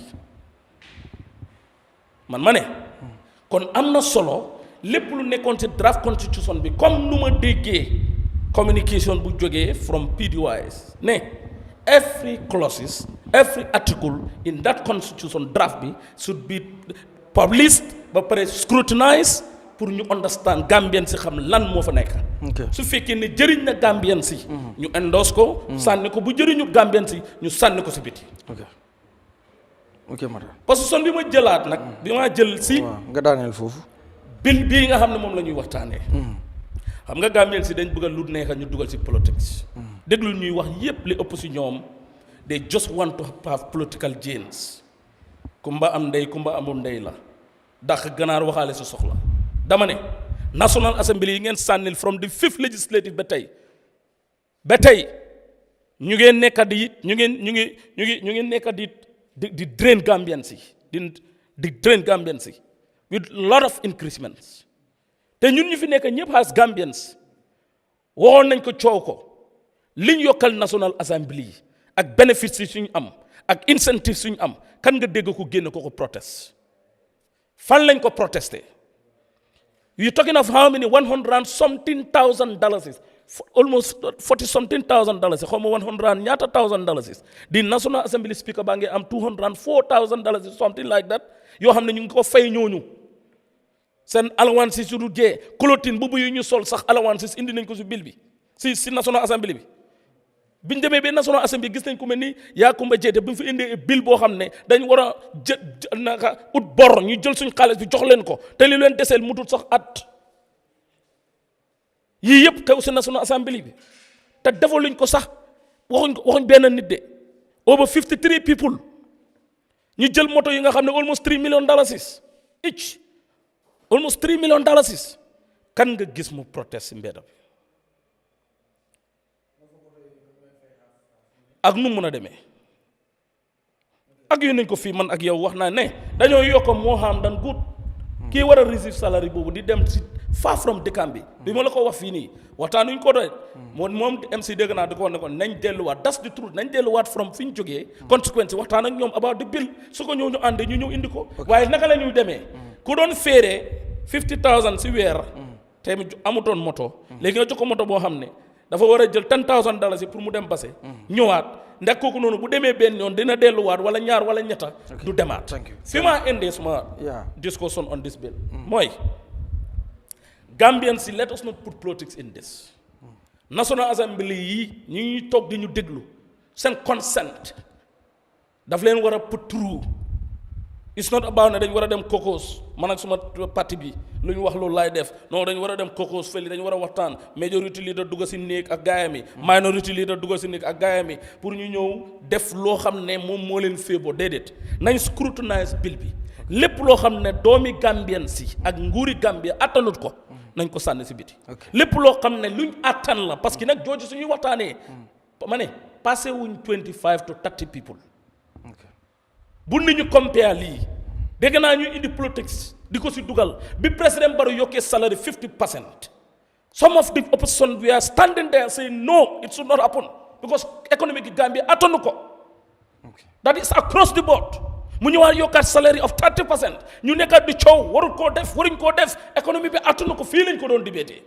man ma ne kon am na solo lépp lu nekkoon ci draft constitution bi comme nu ma déggee communication bu jógee from PDOIS ne every clauses every article in that constitution draft bi should be published ba pare scrutinized pour ñu understand Gambien si xam lan moo fa nekk. su fekkee ne jëriñ na Gambien si. ñu endorse ko. sànni ko bu jëriñu Gambien si ñu sànni ko si biti. ok Matar. position bi ma jëlaat nag. bi ma jël si. nga daaneel foofu. bill bii nga xam ne moom la ñuy waxtaanee. xam nga Gambien si dañ bëgg a lu neex ñu dugal si politics. déglu ñuy wax yépp li ëpp si ñoom they just want to have political gains. kumba am ndey kumba amul ndey la. ndax ganaar waxaale sa soxla. dama ne National Assembly yi ngeen sànnil from the 5th legislative ba tey ñu ngeen nekk di ñu ngeen nekk di drain Gambians yi di drain Gambians yi with lot of increments te ñun ñu fi nekk ñëpp as Gambians waxoon nañ ko coow ko liñ yokkal National Assembly yi ak benefits yi suñu am ak incentives suñu am kan nga dégg ko génn ko protest fan lañ ko protesté. You're talking of how many $100,000, almost $40,000, how much $100,000. The National Assembly Speaker bange am $204,000, something like that. You have to go fay ñooñu. Sen allowances yu dé clothing bubu yu ñu sol sax allowances indi nañ ko ci bill bi ci National Assembly bi. biñ demee ba National Assembly gis nañ ku mel ni Yakumba Jeete bi mu fi indee bill boo xam ne dañ war a naka ut bor ñu jël suñ xaalis bi jox leen ko te li leen deseel mu dul sax at yii yëpp teew si National Assembly bi te defaluñ ko sax waxuñ benn nit de over 53 people ñu jël moto yi nga xam ne almost $3 million each almost $3 million kan nga gis mu protest si mbedd bi ak nu mun a demee ak yu nañ ko fii man ak yow wax naa ne dañoo yokk moo xam dan good kii war a receive salary boobu di dem si far from dëkkam bi ma la ko wax fii nii waxtaanuñ ko doy moom MC dégg naa di ko wax ne ko nañ delluwaat that's the truth nañ delluwaat from fi ñu jógee conséquence waxtaan ak ñoom about the bill su ko ñëw ñu ànd ñu ñëw indi ko waaye naka la ñuy demee ku doon féeree 50,000 si weer te amutoon moto léegi nga jox ko moto boo xam ne dafa war a jël $10,000 pour mu dem base ñëwaat ndax kooku noonu bu demee benn yoon dina delluwaat wala ñaar wala ñetta du demaat fi maa indee suma discussion on this bill mooy Gambians, let us not put politics in this. National Assembly yi ñu ngi toog di ñu déglu seen consent daf leen war a put through. It's not about ne dañ war a dem caucus man ak suma parti bi lu ñu wax loolu laay def non dañ war a dem caucus fële dañ war a waxtaan majority leader dugg si néeg ak gaayam yi minority leader dugg si néeg ak gaayam yi pour ñu ñëw def loo xam ne moom moo leen féeboo déedéet nañ scrutinize bill bi lépp loo xam ne doomi Gambien si ak nguuri Gambia attanut ko nañ ko sànni si biti lépp loo xam ne luñ attan la parce que nag jooju suñuy waxtaanee ma ne passé wuñ 25 to 30 people bu nit ñu compare lii dégg naa ñu indi politics di ko si dugal bi président Barrow yokkee salary 50%. Some of the opposition we are standing there saying no, it should not happen because economic Gambia attanu ko. That is across the board. mu ñëwaat yokkaat salary of 30%. ñu nekkaat di coow warul koo def waruñ koo def économie bi attanu ko fii lañ ko doon débatté.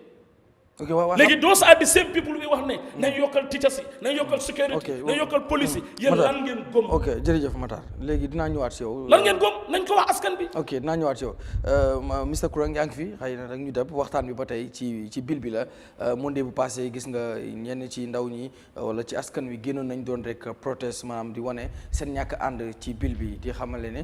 léegi those are the same people bi wax ne nañ yokkal teachers yi nañ yokkal security nañ yokkal police yi yéen lan ngeen gëm. ok jërëjëf Matar léegi dinaa ñëwaat si yow. lan ngeen gëm nañ ko wax askan bi. ok dinaa ñëwaat si yow Mr Kurang yaa ngi fi xëy na rek ñu def waxtaan bi ba tey ci bill bi la monde bu passé gis nga ñenn ci ndaw ñi wala ci askan wi génnoon nañ doon rek protest maanaam di wane seen ñàkk ànd ci bill bi di xamale ne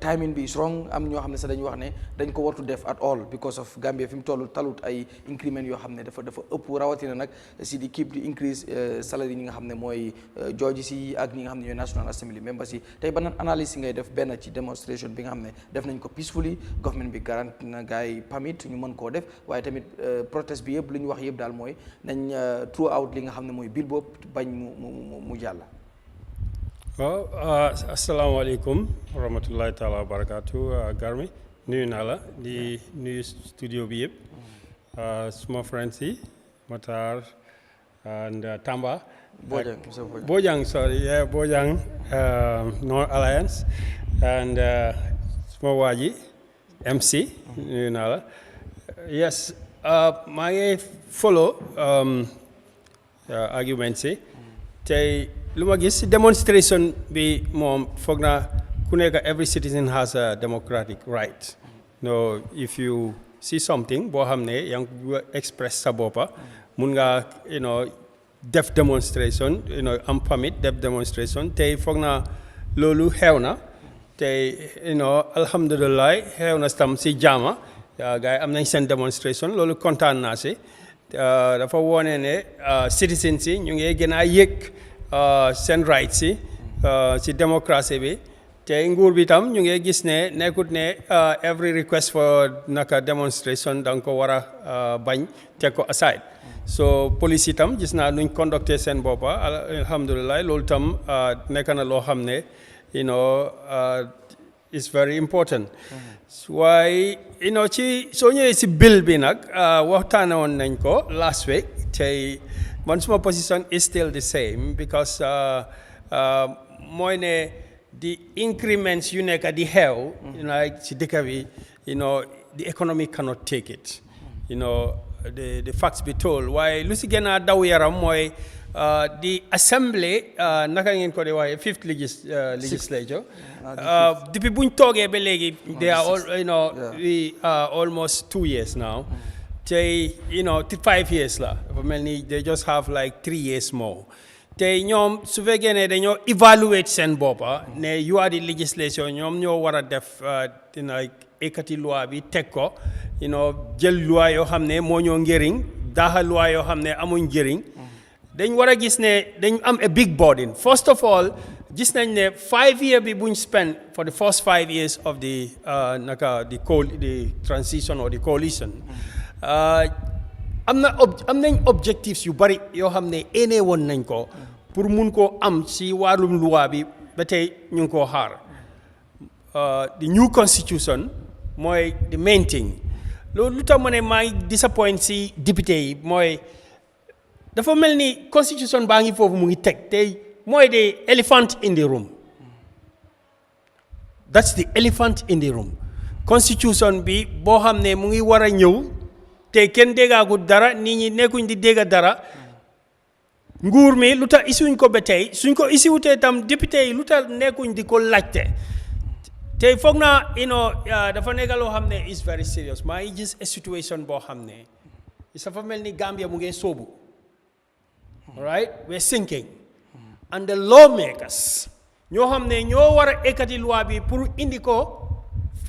timing bi strong am ñoo xam ne sax dañu wax ne dañ ko wartu def at all because of Gambia fi mu toll talut ay increment yoo xam ne dafa ëpp rawatina nag si di keep di increase salary ñi nga xam ne mooy judges yi ak ñi nga xam ne ñooy National Assembly members yi tey ban analyse ngay def benn ci demonstration bi nga xam ne def nañ ko peacefully government bi garanti na gars yi permit ñu mën koo def waaye tamit protest bi yëpp li ñu wax yëpp daal mooy nañ throw out li nga xam ne mooy bill boobu bañ mu jàll. waaw asalaamaaleykum wa rahmatullahi taala wa barakaatu Garmi nuyu naa la di nuyu studio bi yëpp suma friends yi Matar and Tamba. Bojang, sorry, yeah, Bojang, North Alliance, and small waji, MC, you know. Yes, my follow arguments. Tay luma gis demonstration bi mom fogna kuneka every citizen has a democratic right. No, if you see something boo xam ne yaa ngi express sa boppa mun nga def demonstration am permit def demonstration tey foog naa loolu xew na tey alhamdulilah xew na tam si jaama gars yi am nañ seen demonstration loolu kontaan naa si dafa wone ne citizen si ñu ngi gën a yëg seen rights si démocratie bi tey nguur bi tam ñu ngi gis ne nekkut ne every request for naka demonstration da nga ko war a bañ teg ko aside so police itam gis naa nuñ conducté seen boppa alhamdulilah loolu tam nekk na loo xam ne is very important waaye ci soo ñëwee si bill bi nag waxtaane woon nañ ko last week tey man suma position is still the same because mooy ne the increments you nekk di xew ci dëkk bi the economy cannot take it the facts be told waaye lu si gën a daw yaram mooy the assembly naka ngeen ko di waxee fifth legislature depuis buñ toogee ba léegi they are all we are almost 2 years now tey 5 years la dafa mel ni they just have like 3 years more te ñoom su fekkee ne dañoo evaluate seen boppa ne you are the legislation ñoom ñoo war a def dina ekkati loi bi teg ko jël loi yoo xam ne moo ñoo njëriñ daaxa loi yoo xam ne amuñ njëriñ dañ war a gis ne dañ am a big burden. First of all, gis nañ ne 5 years bi buñ spend for the first 5 years of the transition or the coalition am nañ objectives yu bari yoo xam ne ene woon nañ ko pour mun koo am ci wàllum loi bi ba tey ñu ngi koo xaar. The new constitution mooy the main thing. Loolu lu tax ma ne maa ngi disappoint ci député yi mooy dafa mel ni constitution baa ngi foofu mu ngi teg tey mooy the elephant in the room. That's the elephant in the room. Constitution bi boo xam ne mu ngi war a ñëw te kenn déggaagut dara nit ñi nekkuñ di dégga dara nguur mi lu tax isuñ ko ba tey suñ ko isiwutee tam député yi lu tax nekkuñ di ko laajte tey foog naa dafa nekk loo xam ne is very serious. maa ngi gis a situation boo xam ne dafa mel ni Gambia mu ngi soobu. All right, we're sinking. And the lawmakers ñoo xam ne ñoo war a ekkati loi bi pour indi ko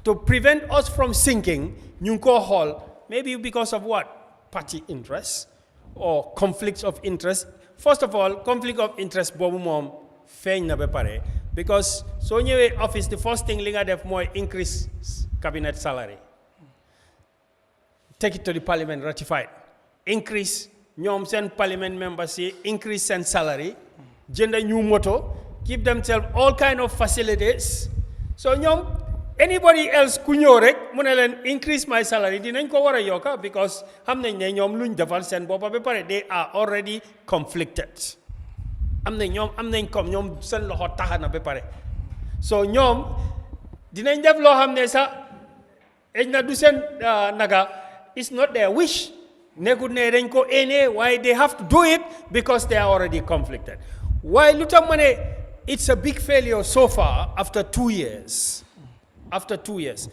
to prevent us from sinking ñu ngi koo xool maybe because of what? Party interest or conflicts of interest. First of all, conflict of interest boobu moom feeñ na ba pare because soo ñëwee office the first thing li nga def mooy increase cabinet salary, take it to the parliament ratified, increase ñoom seen parliament members yi increase seen salary, jënd new moto, give themselves all kind of facilities. So ñoom anybody else ku ñëw rek mu ne leen increase my salary dinañ ko war a yokka because xam nañ ne ñoom luñ defal seen boppa ba pare they are already conflicted. am nañ comme ñoom seen loxo taxa na ba pare so ñoom dinañ def loo xam ne sax eñ na du seen it's not their wish. Nekkut ne dañ ko ene why they have to do it because they are already conflicted. Why lu tax ma ne it's a big failure so far after 2 years. After 2 years.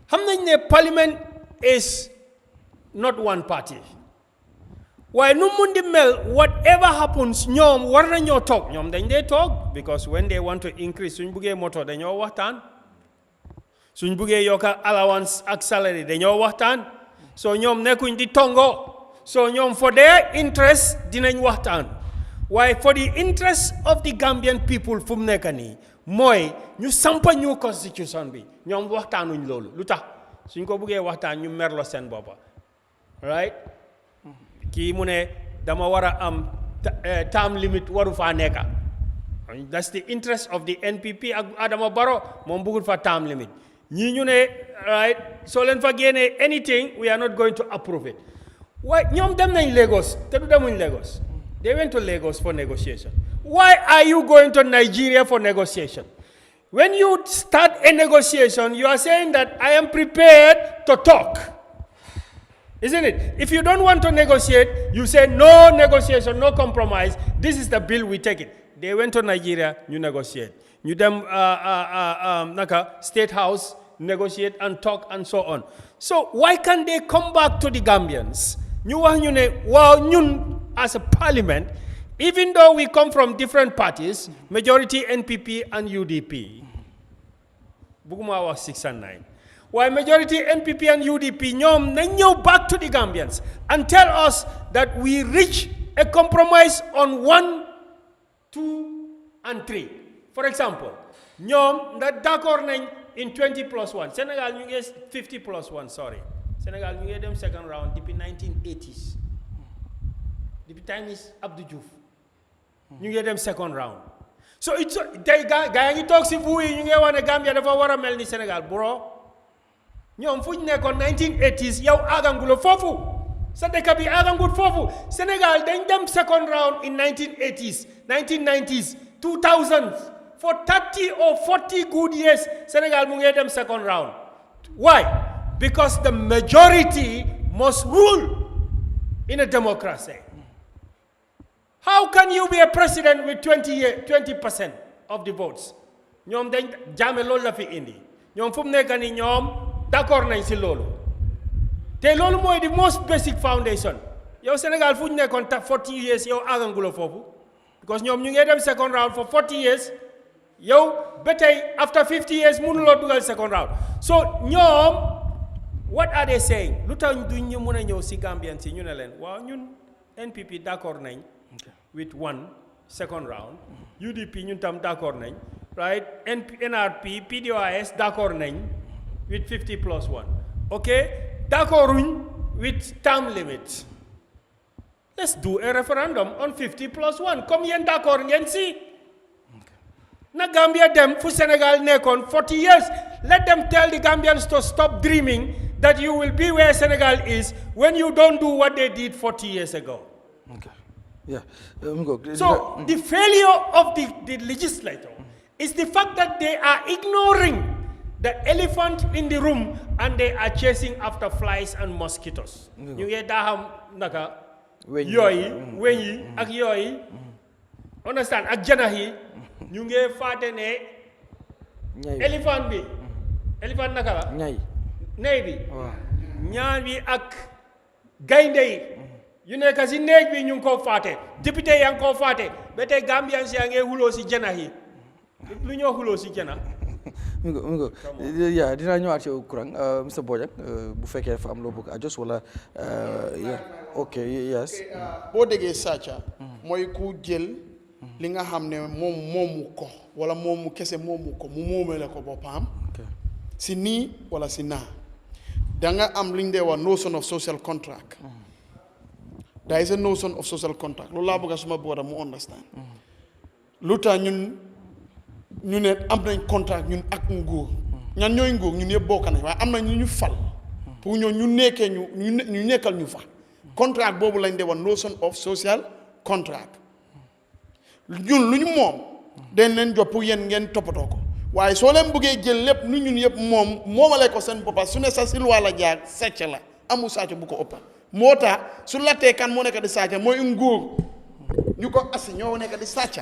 Xam nañ ne parliament is not one party. Why nu mun di mel whatever happens ñoom war nañoo toog ñoom dañ dee toog because when they want to increase suñ buggee moto dañoo waxtaan suñ buggee yokka allowance ak salary dañoo waxtaan so ñoom nekkuñ di tongo so ñoom for their interest dinañ waxtaan waaye for the interest of the Gambian people fu mu nekk nii mooy ñu sampa ñu constitution bi ñoom waxtaanuñ loolu lu tax suñ ko buggee waxtaan ñu merlo seen boppa right kii mu ne dama war a am term limit waru faa nekka that's the interest of the NPP ak Adama Barrow moom bëggul fa term limit ñii ñu ne right soo leen fa génnee anything we are not going to approve it waaye ñoom dem nañ Lagos te du demuñ Lagos they went to Lagos for negotiation. Why are you going to Nigeria for negotiation? When you start a negotiation you are saying that I am prepared to talk, isn't it? If you don't want to negotiate you say no negotiation, no compromise, this is the bill, we take it. They went to Nigeria, you negotiate, you them State House negotiate and talk and so on. So why can't they come back to the Gambians? Ñu wax ñu ne waaw ñun as a parliament, even though we come from different parties, majority NPP and UDP, buguma wax 6 and 9. Why majority NPP and UDP ñoom nañ ñëw back to the Gambians and tell us that we reach a compromise on 1, 2 and 3. For example, ñoom that d'accord nañ in 20 plus 1. Senegal ñu ngi 50 plus 1, sorry. Senegal ñu ngi dem second round depuis 1980s. Depuis time is Abdou Diouf. Ñu ngi dem second round. So it's tey gaa ngi toog si fu yi ñu ngi wax ne Gambia dafa war a mel ni Sénégal bro. ñoom fu ñu nekkoon 1980s yow agangulo foofu sa dëkk bi agangut foofu Sénégal dañ dem second round in 1980s 1990s 2000s for 30 or 40 good years Sénégal mu ngi dem second round. Why? Because the majority must rule in a democracy. How can you be a president with 20% of the votes? ñoom dañ Jammeh loolu la fi indi ñoom fu mu nekk nii ñoom d'accord nañ si loolu te loolu mooy the most basic foundation yow Sénégal fu ñu nekkoon 40 years yow agangulo foofu because ñoom ñu ngi dem second round for 40 years yow ba tey after 50 years mënuloo dugal second round so ñoom what are they saying lu tax duñ ñu mën a ñëw si Gambian si ñu ne leen waaw ñun NPP d'accord nañ with one second round UDP ñun tam d'accord nañ right NRP PDOIS d'accord nañ with 50+1 okay d'accorduñ with term limit let's do a referendum on 50+1 comme yéen d'accord ngeen si na Gambia dem fu Sénégal nekkoon 40 years let them tell the Gambians to stop dreaming that you will be where Senegal is when you don't do what they did 40 years ago. Okay. Yeah. So the failure of the legislator is the fact that they are ignoring the elephant in the room and they are chasing after flies and mosquitoes. You get that naka yoi ak yoi understand ak janahi ñu ngi faté né elephant bi elephant naka la ñay bi ñaan bi ak gaynde yi yu nekk si néeg bi ñu ngi ko faate député yaa ngi ko faate ba tey Gambian si yaa ngi xuloo si janax yi lu ñoo xuloo si janax mi ngo yaa dinaa ñëwaat ci Kurang Mr Bojang bu fekkee dafa am loo bëgg a jos wala ok yes boo déggee sàcca mooy ku jël li nga xam ne moom moomu ko wala moomu kese moomu ko mu moomele ko boppam si nii wala si naa da nga am li ñu dee wax notion of social contract there is a notion of social contract loolu laa bëgg suma brother mu understand lu tax ñun ñu ne am nañ contract ñun ak nguur ñan ñooy nguur ñun yëpp bokk nañ waaye am na ñu fal pour ñoo ñu nekkee ñu nekkal ñu fa contract boobu lañ dee wax notion of social contract ñun lu ñu moom dañ leen jox pour yéen ngeen toppatoo ko waaye soo leen bëggee jël lépp nu ñun yëpp moomale ko seen boppa su ne sa si loi la jaar sàcc la amul sàcc bu ko ëppa moo tax su lattee kan moo nekk di sàcc mooy nguur ñu ko assi ñoo nekk di sàcc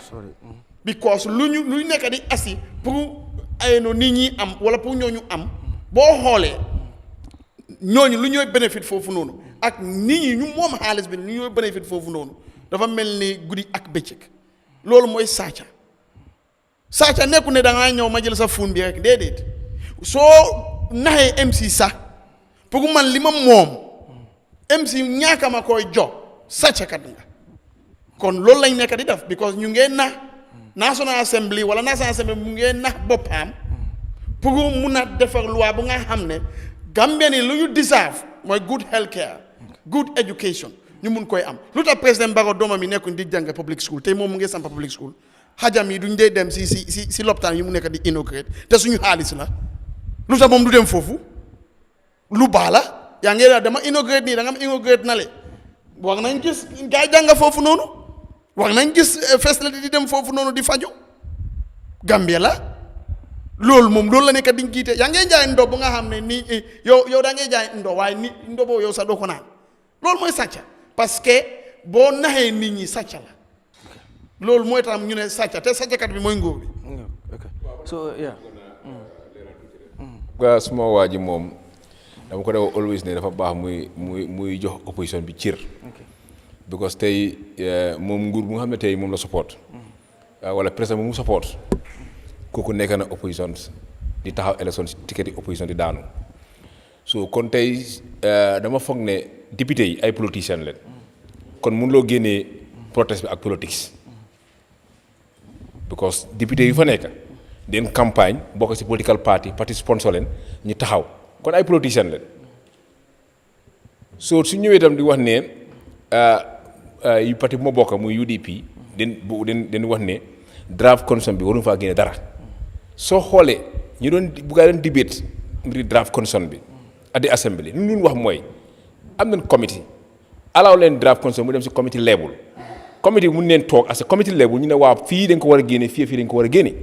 because lu nekk di assi pour ay no nit ñi am wala pour ñooñu am boo xoolee ñooñu lu ñooy bénéfice foofu noonu ak nit ñi ñu moom xaalis bi lu ñooy bénéfice foofu noonu dafa mel ni guddi ak bëccëg loolu mooy sàcc sàcca nekku ne da ngaa ñëw ma jël sa fuun bi rek déedéet soo naxee MC sax pour man li ma moom MC ñaaka ma koy jox sàccakat nga kon loolu lañ nekk di def because ñu ngee nax National Assembly wala National Assembly mu ngee nax boppam pour mun a defar loi bu nga xam ne Gambien yi lu ñu deserve mooy good health care good education ñu mun koy am lu tax président Barrow doomam yi nekkuñ di jàng public school tey moom mu ngi samp public school xajam yi duñ dee dem si lopitaan yi mu nekk di inaugurate te suñu xaalis la lu tax moom du dem foofu lu baax la yaa ngi dama inaugurate nii da nga am inaugurate na le wax nañ gis gaa jàng foofu noonu wax nañ gis facilité di dem foofu noonu di faju Gambia la loolu moom loolu la nekk di jiite yaa ngi jaay ndo bu nga xam ne nii yow da ngay jaay ndo waaye ni ndo boobu yow sax doo ko naan loolu mooy sàcca parce que boo naxee nit ñi sàcca la loolu mooy tax ñu ne sàcca te sàccakat bi mooy nguur bi. ok so yeah. nga suma waa ji moom dama ko def always ne dafa baax muy jox opposition bi cër. because tey moom nguur bu nga xam ne tey moom la support. wala président bu mu support kooku nekk na opposition di taxaw élection si ticket yi opposition di daanu so kon tey dama foog ne député yi ay politiciens leen kon mun loo génnee protest bi ak politics. because député yu fa nekk den campagne bokk ci political parti sponsor leen ñu taxaw kon ay politiciens leen so su ñëwee itam di wax ne yu parti bu ma bokk muy UDP den wax ne draft constitution bi waruñu faa génne dara soo xoolee ñu doon buggaa doon debate mbiri draft constitution bi at the assembly li ñu wax mooy am nañ committee allow leen draft constitution mu dem ci committee level committee bi mun neen toog as a committee level ñu ne waa fii dañ ko war a génne fii dañ ko war a génne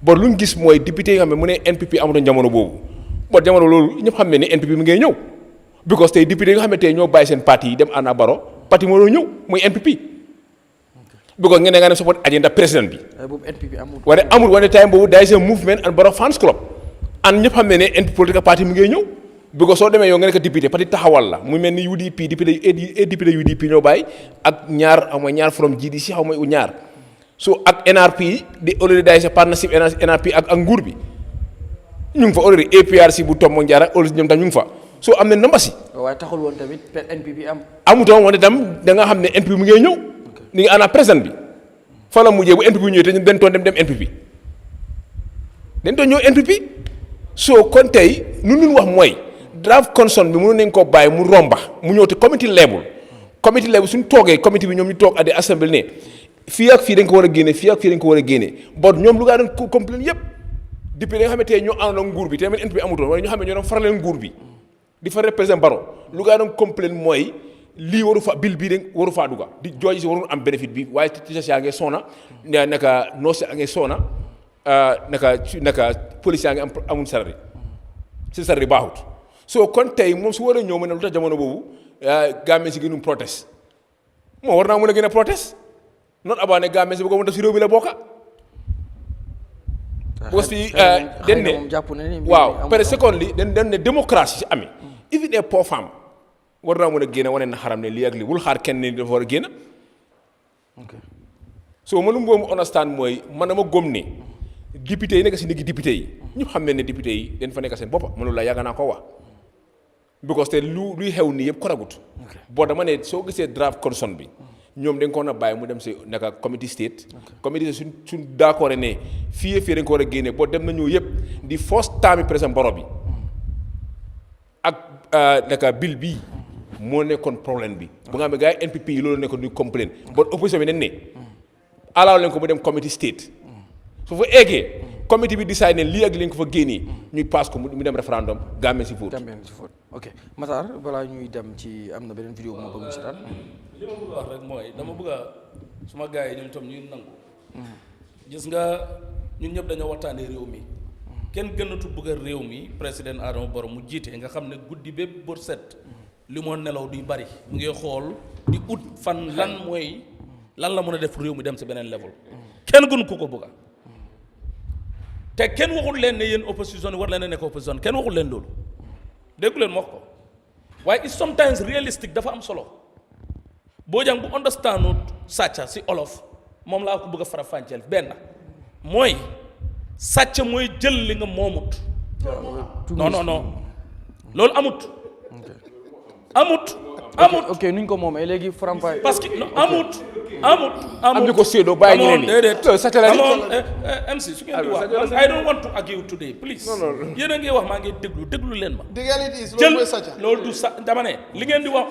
bon lu ñu gis mooy député yi nga xam ne mu ne NPP amutoon jamono boobu bon jamono loolu ñëpp xam ne ni NPP mi ngay ñëw because tey député yi nga xam ne tey ñoo bàyyi seen parti yi dem ànd ak Barrow parti moo doon ñëw muy NPP because ngeen ne nga dem support agenda président bi wane amul wane time boobu there is a movement and Barrow fans club and ñëpp xam ne NPP political party mi ngay ñëw because soo demee yow nga nekk député parti taxawal la mu mel ni UDP député UDP ñoo bàyyi ak ñaar from GDC xaw ma ñaar so ak NRP di already day sa partnership NRP ak nguur bi ñu ngi fa already APRC bu Tom Mondiara already ñoom tam ñu ngi fa so am na number si. waaye taxul woon tamit NPP am. amutoon woon itam da nga xam ne NPP mu ngi ñëw ni ngi ana présent bi fa la mujjee bu NPP ñëwee te ñu dañ toon dem NPP dañ toon ñëw NPP so kon tey nu ñu wax mooy draft concern bi mënu nañ ko bàyyi mu romba mu ñëw te committee level suñu toogee committee bi ñoom ñu toog à des assemblée ne fii ak fii dañ ko war a génne fii ak fii dañ ko war a génne bon ñoom lu gaa doon complain yëpp depuis da nga xamante ne ñoo àndoon nguur bi te tamit NPP amutoon wala ñoo xam ne ñoo doon faraleen nguur bi di fa représenté Barrow lu gaa doon complain mooy lii waru fa bill bii de waru faa dugga di jooji si warul am bénéfice bi waaye teachers yaa ngi soona naka nurse yaa ngi soona naka police yaa ngi amul salary si salary baaxut so kon tey moom su war a ñëw ma ne lu tax jamono boobu Gambie si gënum protest moo war naa mën a gën a protest not about ne Gambie si bëgg mu def si réew mi la bokka parce que den ne waaw parce que secondly den ne démocratie si amee even a poor femme war naa mën a génn wane na xaram ne lii ak lii bul xaar kenn ni dafa war a génn so mënu boobu understand mooy man dama gëm ne député yi nekk si ndiggi député yi ñu xam ne député yi dañ fa nekk seen boppa mënu la yàgg naa ko wax because te luy xew nii yëpp koragut boo dama ne soo gisee draft concern bi ñoom dañ ko na bàyyi mu dem si naka committee state committee suñ d'accord ne fii dañ ko war a génne boo dem nañu yëpp di first time président Barrow bi ak naka bill bii moo nekkoon problème bi bu nga xam ne gars yi NPP yi loolu nekkoon di complain bon opposition bi dañ ne alaaw leen ko mu dem committee state su fa eggee committee bi décide ne lii ak li ko fa génnee ñuy pass ko mu dem référendum Gambien si vote ok Matar balaa ñuy dem ci am na beneen vidéo bu ma bëgg si daal li ma bëgg a wax rek mooy dama bëgg a suma gars yi ñoom tam ñuy nangu gis nga ñun ñëpp dañoo waxtaanee réew mi kenn gënatu bëgg a réew mi président Adama Barrow mu jiite nga xam ne guddi bépp bët set li moo nelaw duy bari mu ngi xool di ut fan lan mooy lan la mën a def réew mi dem si beneen level kenn gënu ko bëgga te kenn waxul leen ne yéen opposition war leen a nekk opposition kenn waxul leen loolu déggu leen wax ko waaye it's sometimes realistic dafa am solo Bojang bu understandut sàcca si olof moom laa ko bëgg a fara-fàcceel benn mooy sàcc mooy jël li nga moomut non loolu amut ok nuñ ko moomee léegi farampaay parce que amut am ñu ko séedoo bàyyi ñeneen ñi déedéet MC su ngeen di wax I don't want to argue today please yéen a ngi wax maa ngi déglu leen ma jël loolu du sa dama ne li ngeen di wax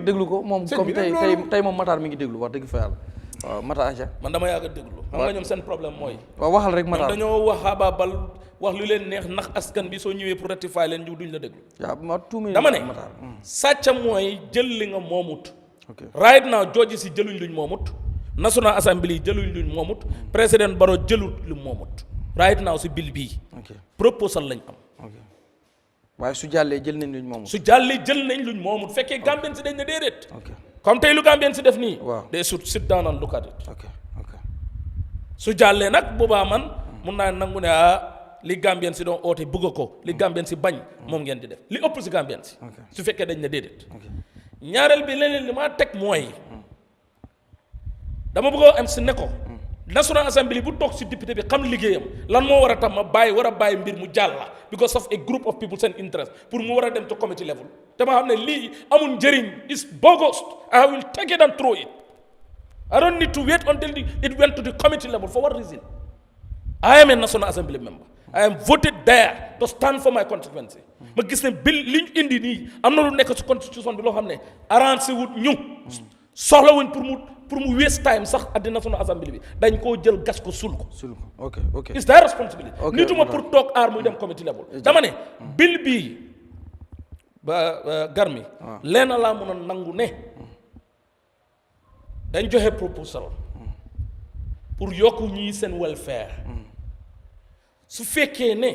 déglu ko moom comme tey moom Matar mi ngi déglu wax dëgg fa yàlla waaw Matar aja man dama yàgg a déglu xam nga ñoom seen problème mooy waaw waxal rek Matar dañoo wax xabaabal wax lu leen neex ndax askan bi soo ñëwee pour rectifier leen ñu duñ la déglu dama ne sàcca mooy jël li nga moomut right now jooji si jëluñ luñ moomut National Assembly jëluñ luñ moomut président Barrow jëlut lu moomut right now si bill bii proposal lañ am waaye su jàllee jël nañ luñ moomut jël nañ luñ moomut fekkee Gambien si dañ ne déedéet comme tey lu Gambien si def nii they should sit down and look at it su jàllee nag boobaa man mun naa nangu ne li Gambien si doon oote bëgg ko li Gambien si bañ moom ngeen di def li ëpp si Gambien si su fekkee dañ ne déedéet ñaareel bi leneen li ma teg mooy dama bëgg a am si ne ko National Assembly bu toog si député bi xam liggéeyam lan moo war a tax ma war a bàyyi mbir mu jàll la because of a group of people seen interest pour mu war a dem to committee level te ma xam ne lii amul njëriñ is bogus I will take it and throw it I don't need to wait until it went to the committee level for what reason I am a National Assembly member I am voted there to stand for my constituency ma gis ne bill li ñu indi nii am na lu nekk ci constitution bi loo xam ne arrangé wut ñu soxla wuñ pour mu waste time sax at the National Assembly bi dañ koo jël gas ko sul ko ok it's their responsibility nituma pour toog aar muy dem committee level dama ne bill bii ba garmi leena laa mën a nangu ne dañ joxe proposal pour yokku ñii seen welfare su fekkee ne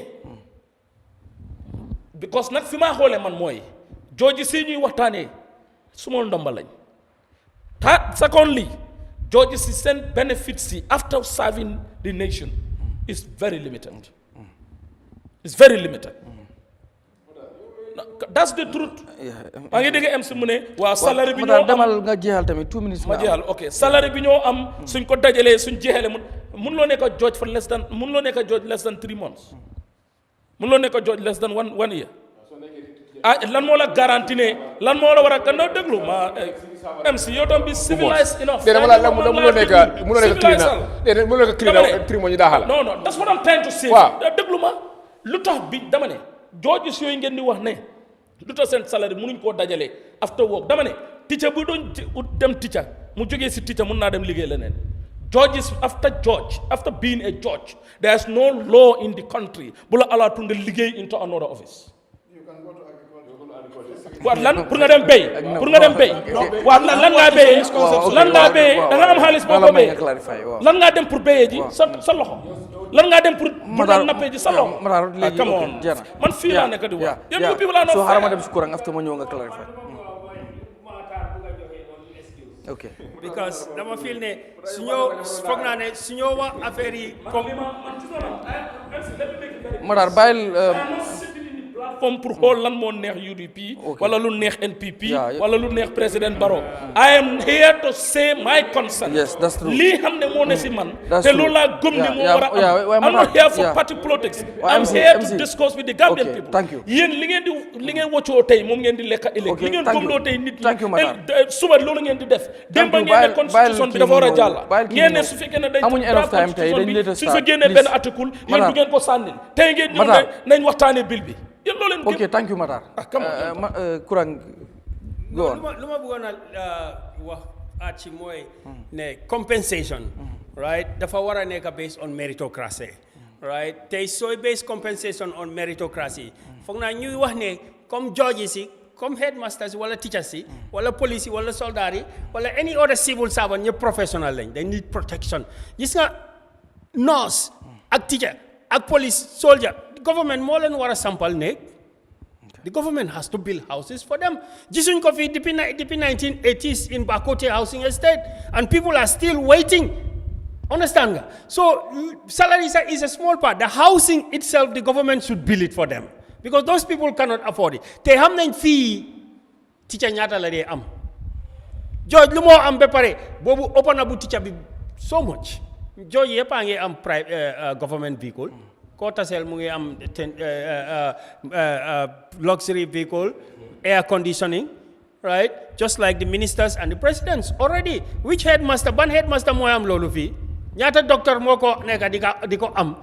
because nag fi maa xoolee man mooy jooji si ñuy waxtaanee suma ndomba lañ secondly jooji si seen benefits si after serving the nation is very limited that's the truth. maa ngi dégg MC mu ne waa salaire bi ñoo am demal nga jeexal tamit 2 minutes ma jeexal ok salaire bi ñoo am suñ ko dajalee suñ jeexalee mun loo nekk judge for less than mun loo nekk judge less than 3 months mun loo nekk judge less than one year lan moo la garanti ne lan moo la war a gannaaw déglu ma MC yow tam bi civilized enough munoo nekk criminal 3 mois ñu daaxal non that's what I'm trying to say déglu ma lu tax bi dama ne judges yooyu ngeen di wax ne lu tax seen salaire mënuñ koo dajalee after work dama ne teacher bu doon dem teacher mu jógee si teacher mun naa dem liggéey leneen judges after being a judge there is no law in the country bu la allowed pour nga liggéey into another office waaw lan pour nga dem béy waaw lan ngaa béyee da nga am xaalis boo ko béyee lan ngaa dem pour béyee ji sa loxo lan ngaa dem pour daan nappee ji sa loxo come on man fii laa nekk di wax yéen ñu people are not so xaaral ma dem si kurang after ma ñëw nga clarify ok because dama feel ne foog naa ne su ñoo wax affaire yi comme Matar bàyyil platform pour xool lan moo neex UDP wala lu neex NPP wala lu neex président Barrow I am here to say my concern lii xam ne moo ne si man te loolu laa gëm ne moo war a am I'm not here for party politics I'm here to discuss with the Gambian people yéen li ngeen woccoo tey moom ngeen di lekk ëllëg li ngeen gëmloo tey nit ñi suba loolu ngeen di def démb ngeen ne constitution bi dafa war a jàll ngeen ne su fekkee ne dañ constitution bi suñ fa génnee benn article yéen du ngeen ko sànnil tey ngeen ñëw ne nañ waxtaane bill bi ok thank you Matar Kurang go on lu ma bëggoon a wax ci mooy ne compensation right dafa war a nekk based on meritocracy right tey sooy based compensation on meritocracy foog naa ñuy wax ne comme judges yi comme headmasters yi wala teachers yi wala police yi wala soldats yi wala any other civil servant ñëpp professional lañ they need protection gis nga nurse ak teacher ak police soldier government moo leen war a sampal néeg the government has to build houses for them gisuñ ko fii depuis 1980s in Bakote housing estate and people are still waiting understand nga so salaries is a small part the housing itself the government should build it for them because those people cannot afford it te xam nañ fii teacher ñaata la dee am George lu moo am ba pare boobu ëpp na bu teacher bi so much George yëpp a ngi am government vehicle koo taseel mu ngi am luxury vehicle air conditioning right just like the ministers and the presidents already which ban headmaster mooy am loolu fii ñaata docteur moo ko nekk di ko am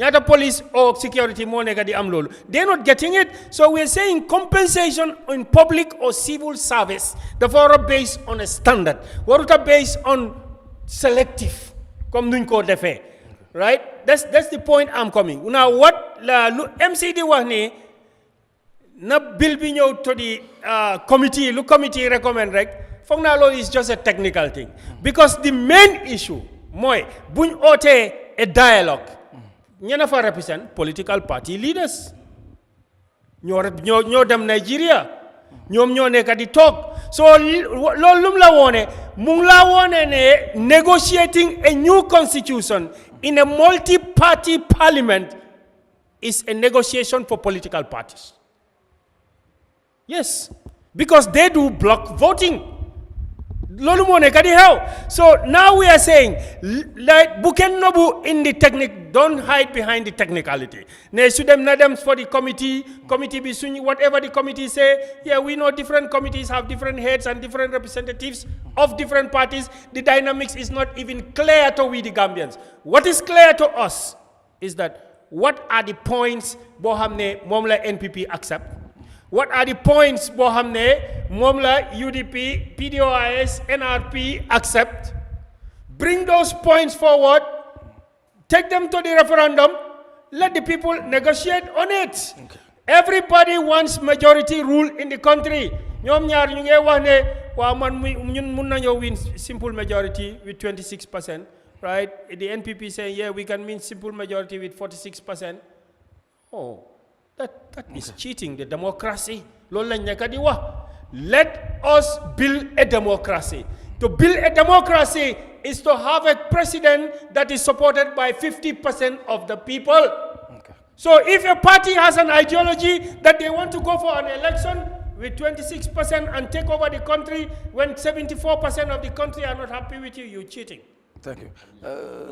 ñaata police or security moo nekk di am loolu they're not getting it so we're saying compensation in public or civil service dafa war a based on a standard waruta based on selective comme nuñ ko defee right that's the point I'm coming now what lu MCD wax ni na bill bi ñëw to the committee lu committee recommend rek foog naa loolu is just a technical thing because the main issue mooy buñ ootee a dialogue ñena fa represent political party leaders ñoo dem Nigeria ñoom ñoo nekk di toog so loolu lum la woone mu ngi la woone ne negotiating a new constitution in a multi-party parliament is a negotiation for political parties. Yes, because they do block voting. So now we are saying, like Buken Nobu in the technique, don't hide behind the technicality. Ne sudem nadem for the committee be sunyi, whatever the committee say, yeah, we know different committees have different heads and different representatives of different parties. The dynamics is not even clear to we the Gambians. What is clear to us is that what are the points Bohamne Momla NPP accept? What are the points Bohamne, Momla, UDP, PDOIS, NRP accept? Bring those points forward, take them to the referendum, let the people negotiate on it. Okay. Everybody wants majority rule in the country. Ñoom ñaar ñu ngi wax ne waaw man ñun mun nañoo win simple majority with 26%, right? The NPP saying, yeah, we can win simple majority with 46%. Oh. That is cheating the democracy. Let us build a democracy. To build a democracy is to have a president that is supported by 50% of the people. Okay. So if a party has an ideology that they want to go for an election with 26% and take over the country when 74% of the country are not happy with you, you're cheating. Thank you.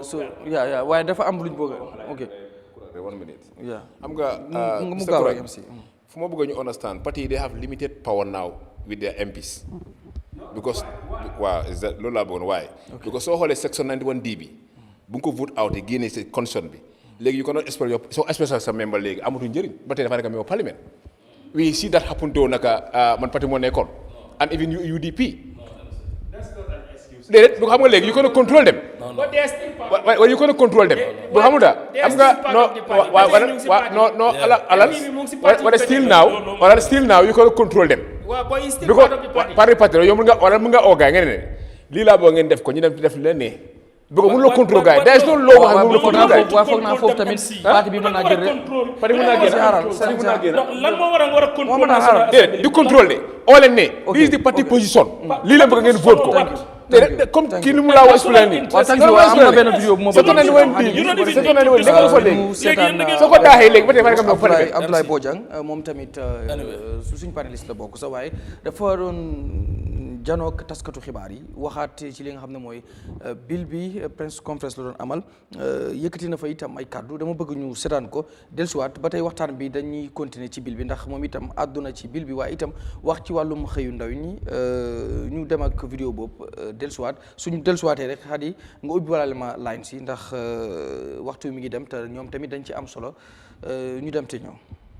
So yeah, why dafa am luñ bëgg. Okay. 1 minute. Yeah. I'm going MC. For more you understand, party they have limited power now with their MPs. Because is that Lola why? Okay. Because so whole section 91 DB, bunko vote out again is a concern be. Like you cannot expel your so especially some member league amutu njëriñ ba tey dafa nekk parliament. We see that happen to naka man parti mo nekkoon and even UDP. That's not an excuse. Déedéet bu xam nga léegi you cannot control them. But they are still part. Well, you cannot control them. Bu xam nga am nga no alal still now you cannot control them. But he's still part of the party. Parti yow mun nga oga ngeen ne lii laa boo ngeen def ko ñu dem def leen ne because mënuloo control gars yi there is no law wax mënuloo control gars yi. waaw foog naa foofu tamit parti bi mën naa jël parti mën naa génn lan moo war a contrôle déedéet du contrôle de oo leen ne this is the party position lii la bëgg ngeen vote ko te comme kii ni mu laa wax explain nii am na benn vidéo bu ma bëgg soo ko daaxee léegi ba tey fa nga Abdoulaye Bojang moom tamit suñ panéliste la bokk sa waaye dafa doon janook taskatu xibaar yi waxaat ci li nga xam ne mooy bill bi press conference la doon amal yëkkati na fa itam ay kàddu dama bëgg ñu seetaan ko dellusiwaat ba tey waxtaan bi dañuy continuer ci bill bi ndax moom itam àdduna ci bill bi waaye itam wax ci wàllum xëyu ndaw ñi ñu dem ak vidéo boobu dellusiwaat suñu dellusiwaatee rek xadi nga ubbi walaale ma line si ndax waxtu mi ngi dem te ñoom tamit dañ ci am solo ñu dem te ñëw.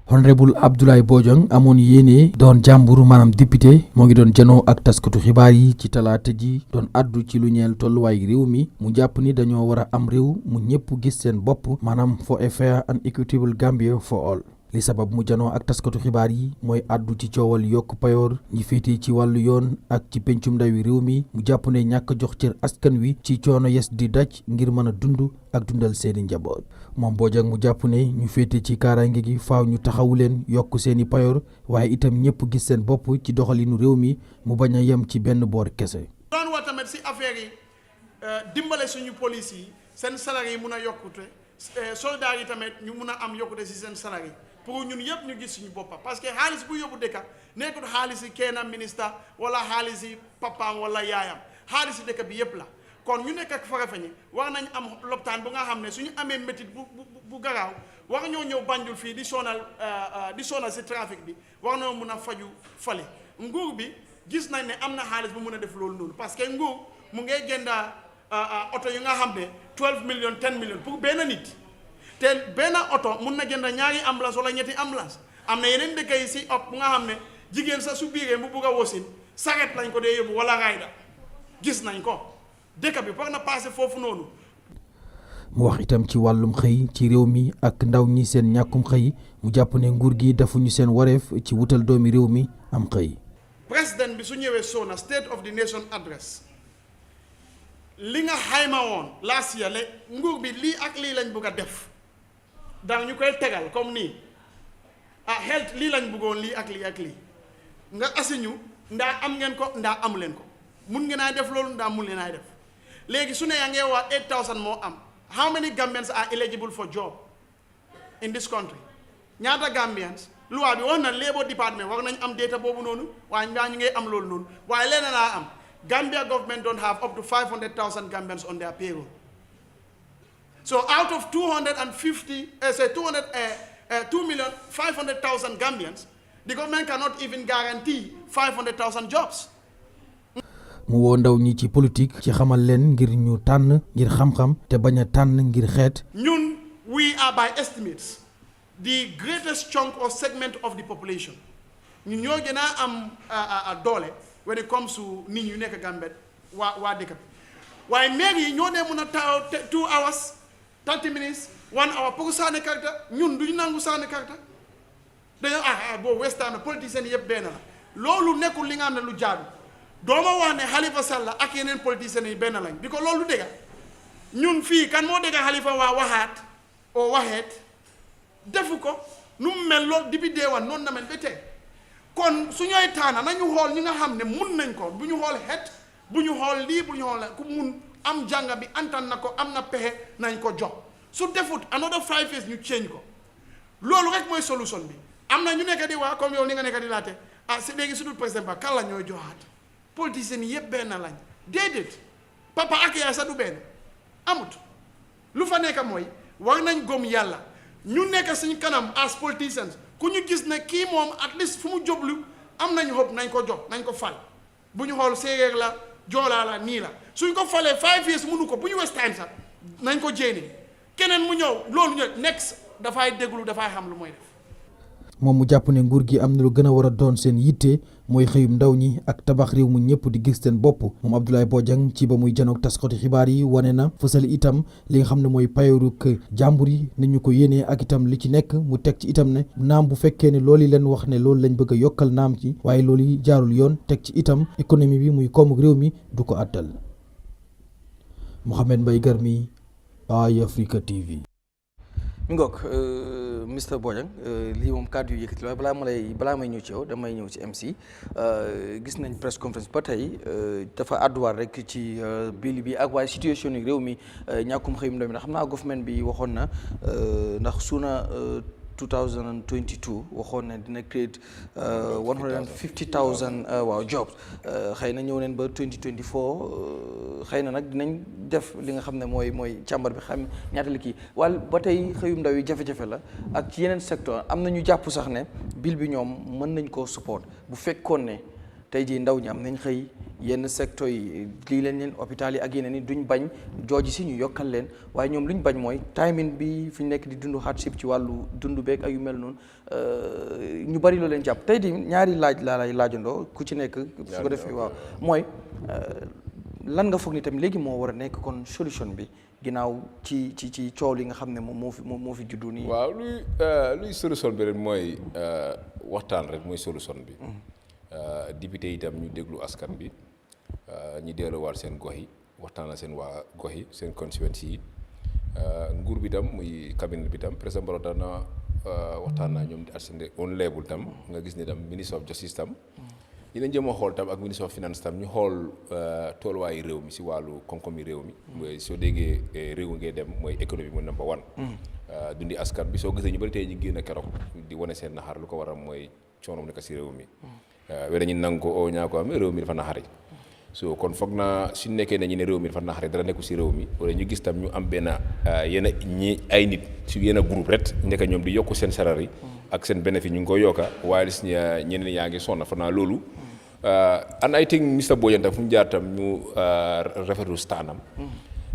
Honorable Abdoulaye Bojang amoon yéene doon jàmburu maanaam député moo ngi doon janoo ak taskatu xibaar yi ci talaata ji doon addu ci lu ñeel tolluwaay réew mi mu jàpp ni dañoo war a am réew mu ñëpp gis seen bopp maanaam for a fair and equitable Gambia for all. li sabab mu janoo ak taskatu xibaar yi mooy addu ci coowal yokk payoor ñi féetee ci wàllu yoon ak ci pencum ndawi réew mi mu jàpp ne ñàkk jox cër askan wi ci coono yes di daj ngir mën a dund ak dundal seeni njaboot moom Bojang mu jàpp ne ñu féete ci kaaraange gi faaw ñu taxawu leen yokk seeni payoor waaye itam ñëpp gis seen bopp ci doxalinu réew mi mu bañ a yem ci benn boor kese. doon wax tamit si affaire yi dimbale suñu police yi seen salaire yi mun a yokkute soldats yi tamit ñu mun a am yokkute si seen salaire yi pour ñun yëpp ñu gis suñu boppa parce que xaalis bu yóbbu dëkka nekkul xaalis yi kenn ministre wala xaalis yi papaam wala yaayam xaalis yi dëkk bi yëpp la kon ñu nekk ak Farafenni war nañ am lopitaan bu nga xam ne suñu amee métit bu garaaw war ñoo ñëw Banjul fii di sonal si trafic bi war nañoo mun a faju fale nguur bi gis nañ ne am na xaalis bu mun a def loolu noonu parce que nguur mu ngay jënda oto yu nga xam ne 12 millions 10 millions pour benn nit te benn oto mun na jënd ñaari ambulance wala ñetti ambulance am na yeneen dëkk yi si op bu nga xam ne jigéen sa su biiree mu bugg a wasin saret lañ ko dee yóbbu wala rayda gis nañ ko dëkk bi war na passé foofu noonu. mu wax itam ci wàllum xëy ci réew mi ak ndaw ñi seen ñàkkum xëy mu jàpp ne nguur gi defuñu seen wareef ci wutal doomi réew mi am xëy. président bi su ñëwee Sona State of the Nation address li nga xayma woon last year la nguur bi lii ak lii lañ bugg a def. donc ñu koy tegal comme nii health lii lañ bëggoon lii ak lii ak lii nga asiñu ndaa am ngeen ko ndaa amu leen ko mun ngeen a def loolu ndaa mun leen a def léegi su ne yaa ngee wax 8000 moo am how many Gambians are eligible for job in this country ñaata Gambians loi bi wax na Labour Department war nañ am data boobu noonu waaye ndaa ñu ngay am loolu noonu waaye leneen laa am Gambia government don't have up to 500,000 Gambians on their payroll. So out of 2,500,000 Gambians, the government cannot even guarantee 500,000 jobs. mu woo ndaw ñi ci politique ci xamal leen ngir ñu tànn ngir xam-xam te bañ a tànn ngir xeet. ñun we are by estimates the greatest chunk or segment of the population. ñun ñoo gën a am doole when it comes to nit ñu nekk Gambie waa dëkk bi waaye maire yi ñoo dee mun a taw 2 hours 30 minutes 1 hour pour sànni karta ñun duñu nangu sànni karta dañoo boo West Ham politiciens yëpp benn la loolu nekkul li nga xam ne lu jaadu dooma wax ne Halifa Sallah ak yeneen politiciens yi benn lañ bi ko loolu dëgg ñun fii kan moo dëgg Halifa waa waxaat oo waxeet defu ko nu mu mel loolu depuis deewan noonu na mel ba tey kon su ñooy taana nañu xool ñi nga xam ne mun nañ ko bu ñu xool xeet bu ñu xool lii bu ñu xool ku mun am jànga bi antan na ko am na pexe nañ ko jox su defut another 5 years ñu change ko loolu rek mooy solution bi am na ñu nekk di wax comme yow ni nga nekk di laate si léegi su dul président ba kan la ñooy joxaat politiciens yi yëpp benn lañ déedéet papa ak yaay sax du benn amut lu fa nekk mooy war nañ gom yàlla ñu nekk suñu kanam as politicians ku ñu gis ne kii moom at least fu mu joblu am nañ hope nañ ko jox nañ ko fal bu ñu xool séeréer la joolaa la nii la suñ ko falee 5 years mënu ko bu ñu waste time sax nañ ko jéene keneen mu ñëw loolu ñëw next dafay déglu dafay xam lu mooy def. moom mu jàpp ne nguur gi am na lu gën a war a doon seen yitte mooy xëyum ndaw ñi ak tabax réew mu ñëpp di gis seen bopp moom Abdoulaye Bojang ci ba muy janoog taskati xibaar yi wane na fësal itam li nga xam ne mooy payooruk jàmbur yi ni ñu ko yéenee ak itam li ci nekk mu teg ci itam ne naam bu fekkee ne loolu leen wax ne loolu lañ bëgg a yokkal naam ci waaye loolu yi jaarul yoon teg ci itam économie bi muy koomuk réew mi du ko àttal. Mohamed Mbaye Garmi, Eyeafrica TV. mi ngoog Mr Bojang lii moom kàddu yu yëkkati waaye balaa may ñëw ci yow damay ñëw ci MC gis nañ press conference ba tey dafa àdduwaat rek ci bill bi ak waaye situation yi réew mi ñàkkum xëyum ndaw mi ndax xam naa government bi waxoon na ndax suuna 2022 waxoon ne dina create 150,000 waaw jobs xëy na ñëw neen ba 2024 xëy na nag dinañ def li nga xam ne mooy càmbar bi xam ñaata la kii wala ba tey xëyum ndaw yi jafe-jafe la ak ci yeneen secteur am na ñu jàpp sax ne bill bi ñoom mën nañ koo support bu fekkoon ne tey jii ndaw ñi am nañ xëy yenn secteur yi lii leen hôpital yi ak yeneen yi duñ bañ jooji si ñu yokkal leen waaye ñoom luñ bañ mooy timing bi fi ñu nekk di dund hardship ci wàllu dund beeg ak yu mel noonu ñu bari loo leen jàpp tey di ñaari laaj laa lay laajandoo ku ci nekk su ko defee waaw mooy lan nga foog ni tamit léegi moo war a nekk kon solution bi ginnaaw ci coow li nga xam ne moom moo fi juddu nii. waaw luy solution bi rek mooy waxtaan rek mooy solution bi. député itam ñu déglu askan bi ñu delluwaat seen gox yi waxtaan la seen waa gox yi seen constituency yi nguur bi tam muy cabinet bi tam président Barrow dana waxtaan naa ñoom di ascendé on level tam nga gis ne tam ministre of justice tam ñu leen jëm a xool tam ak ministre of finance tam ñu xool tooluwaayu réew mi si wàllu koom-koom yi réew mi mooy soo déggee réew ngay dem mooy économie mooy number one dundi askan bi soo gisee ñu bari tey ñu génn keroog di wane seen naxar lu ko waral mooy coono nekk si réew mi wala ñu nangu ko oo ñaa ko am réew mi dafa naxari so kon foog naa suñ nekkee ne ñu ne réew mi dafa naxari dara nekku si réew mi wala ñu gis tam ñu am benn yenn ñi ay nit si yenn groupe rek nekk ñoom di yokku seen salary ak seen bénéfice ñu ngi koy yokka waaye si ñeneen yaa ngi sonn foog naa loolu and I think Mr Bojang tam fu mu jaar tam ñu rafetlu staanam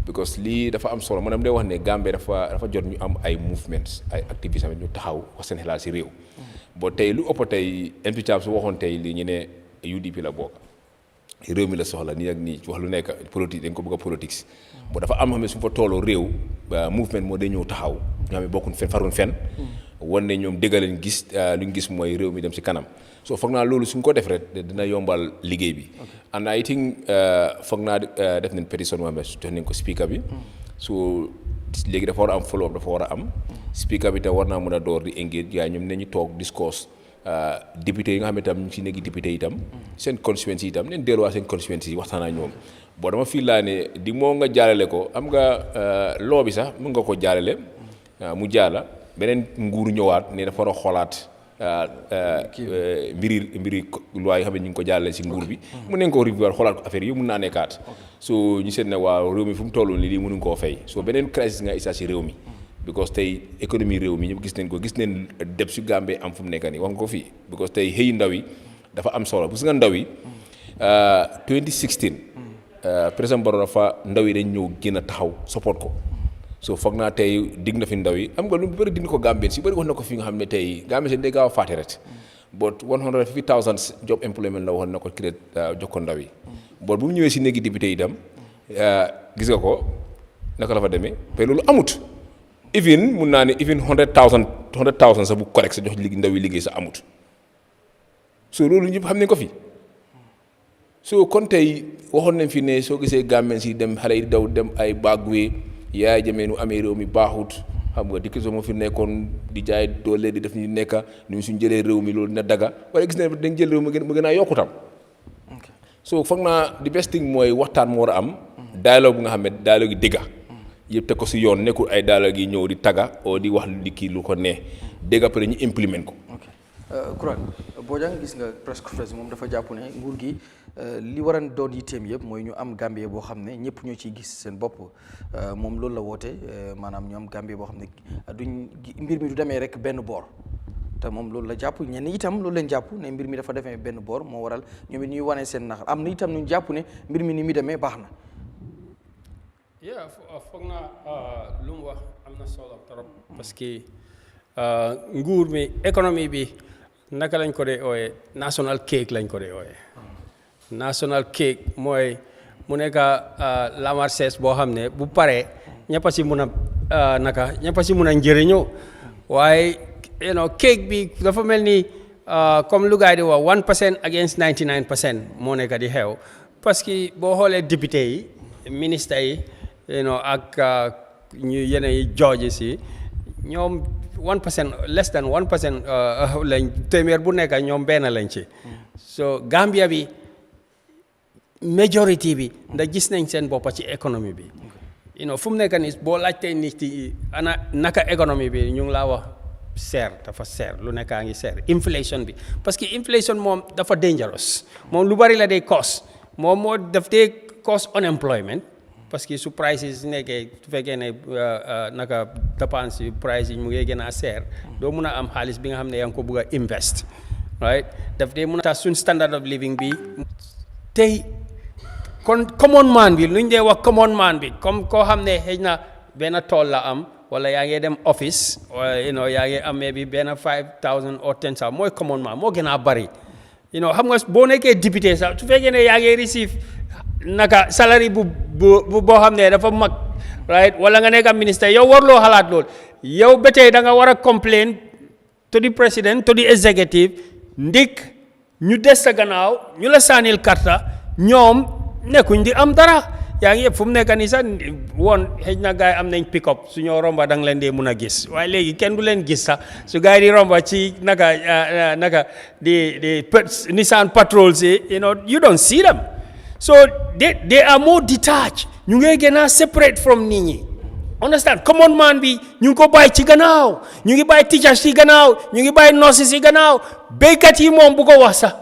because lii dafa am solo maanaam day wax ne Gambie dafa jot ñu am ay movements ay activistes ñu taxaw wax seen xalaat si réew boo tey lu ëpp tey MP Cham su waxoon tey li ñu ne UDP la bokk réew mi la soxla nii ak nii wax lu nekk politique dañ ko bëgg a politique boo dafa am xam ne su fa tooloo réew movement moo day ñëw taxaw ñoo xam ne bokkuñ fen faruñ fen wan ne ñoom dégg leen gis lu ñu gis mooy réew mi dem si kanam so foog naa loolu suñ ko def rek dina yombal liggéey bi and I think foog naa def nañ pétition moo xam ne jox nañ ko speaker bi so léegi dafa war a am follow up dafa war a am speaker bi tam war naa mën a door di engage yaay ñoom nañu toog discourse député yi nga xam ne tam ñu si nekk député itam seen constituency itam neen delluwaat seen constituency yi waxtaan ak ñoom boo dama fii laa ne di moo nga jaalale ko am nga loo bi sax mën nga ko jaalale mu jaala beneen nguur ñëwaat ne dafa war a xoolaat mbiri loi yi xam ne ñu ngi ko jaalale si nguur bi mun nañ ko revoir xoolaat ko affaire yi mun naa nekkaat so ñu seet ne waaw réew mi fu mu toll nii lii mënuñ koo fay so beneen crisis nga isa si réew mi because tey économie réew mi ñëpp gis nañ deb si Gambie am fu mu nekk nii wax nga ko fii because tey xëy ndaw yi dafa am solo gis nga ndaw yi 2016 président Barrow dafa ndaw yi dañ ñëw gën a taxaw support ko so foog naa tey digg na fi ndaw yi am nga lu bëri digg ko Gambien si bëri wax na ko fi nga xam ne tey Gambien si day gaaw a fàtte rek but 150,000 job employment la waxoon na ko créé jox ko ndaw yi but bu mu ñëwee si néegi député itam gis nga ko naka la fa demee mais loolu amut even mun naa ne even 100,000 sa bu correct sa jox ndaw yi liggéey sa amut so loolu ñëpp xam nañ ko fi so kon tey waxoon nañ fi ne soo gisee Gambien si dem xale yi daw dem ay bagwe Yahya Jammeh nu amee réew mi baaxut xam nga dikk soo ma fi nekkoon di jaay doole di def ñu nekka ñu suñ jëlee réew mi loolu dina daga waaye gis ne dañ jël réew mi mu gën a yokkutam so foog naa the best thing mooy waxtaan moo war a am dialogue bu nga xam ne dialogue yi dëgga yëpp te ko si yoon nekkul ay daala gi ñëw di taga oo di wax di kii lu ko neex dégg après ñu implement ko. Kurang Bojang gis nga press conference moom dafa jàpp ne nguur gi li waran doon yitteem yëpp mooy ñu am Gambie boo xam ne ñëpp ñoo ciy gis seen bopp moom loolu la woote maanaam ñu am Gambie boo xam ne duñ mbir mi du demee rek benn boor te moom loolu la jàpp ñenn itam loolu leen jàpp ne mbir mi dafa defee benn boor moo waral ñoom it ñuy wane seen naxar am na itam ñu jàpp ne mbir mi ni muy demee baax na. foog naa lu mu wax am na solo trop parce que nguur mi économie bi naka lañ ko dee ooyee national cake lañ ko dee ooyee national cake mooy mu nekk la marché boo xam ne bu paree ñëpp a si mun a ñëpp a si mun a njëriñoo waaye cake bi dafa mel ni comme lu gars yi di wax 1% against 99% moo nekk di xew parce que boo xoolee député yi ministre yi ak ñu yeneen yi judges yi ñoom 1% less than 1% lañ téeméer bu nekk ñoom benn lañ ci so Gambia bi majority bi ndax gis nañ seen boppa ci économie bi fu mu nekk nii boo laajtee nit yi ana naka économie bi ñu ngi laa wax seer dafa seer lu nekkaa ngi seer inflation bi parce que inflation moom dafa dangerous moom lu bari la day cause moom moo daf dee cause unemployment parce que su prices nekkee su fekkee ne naka dépense yi price yi mu ngi gën a seer doo mun a am xaalis bi nga xam ne yaa ngi ko bëgg a invest right daf dee mun a tax suñ standard of living bi tey kon common man bi lu ñu dee wax common man bi comme koo xam ne xëy na benn tool la am wala yaa ngi dem office wala yaa ngi am maybe benn 5,000 or 10,000 mooy common man moo gën a bari xam nga boo nekkee député sax su fekkee ne yaa ngi receive naka salary bu boo xam ne dafa mag right wala nga nekk ministre yow warloo xalaat lool yow ba tey da nga war a complain to the president to the executive ndik ñu des sa gannaaw ñu la saanil karta ñoom nekkuñ di am dara yaa ngi yëpp fu mu nekk nii sax woon xëy na gars yi am nañ pick up su ñoo romba da nga leen dee mun a gis waaye léegi kenn du leen gis sax su gars yi di romba ci naka di Nissan patrols yi you don't see them so they are more detached ñu ngi gën a separate from nit ñi understand common man bi ñu ngi ko bàyyi ci gannaaw ñu ngi bàyyi teachers yi gannaaw ñu ngi bàyyi nurses yi gannaaw béykat yi moom bu ko wax sax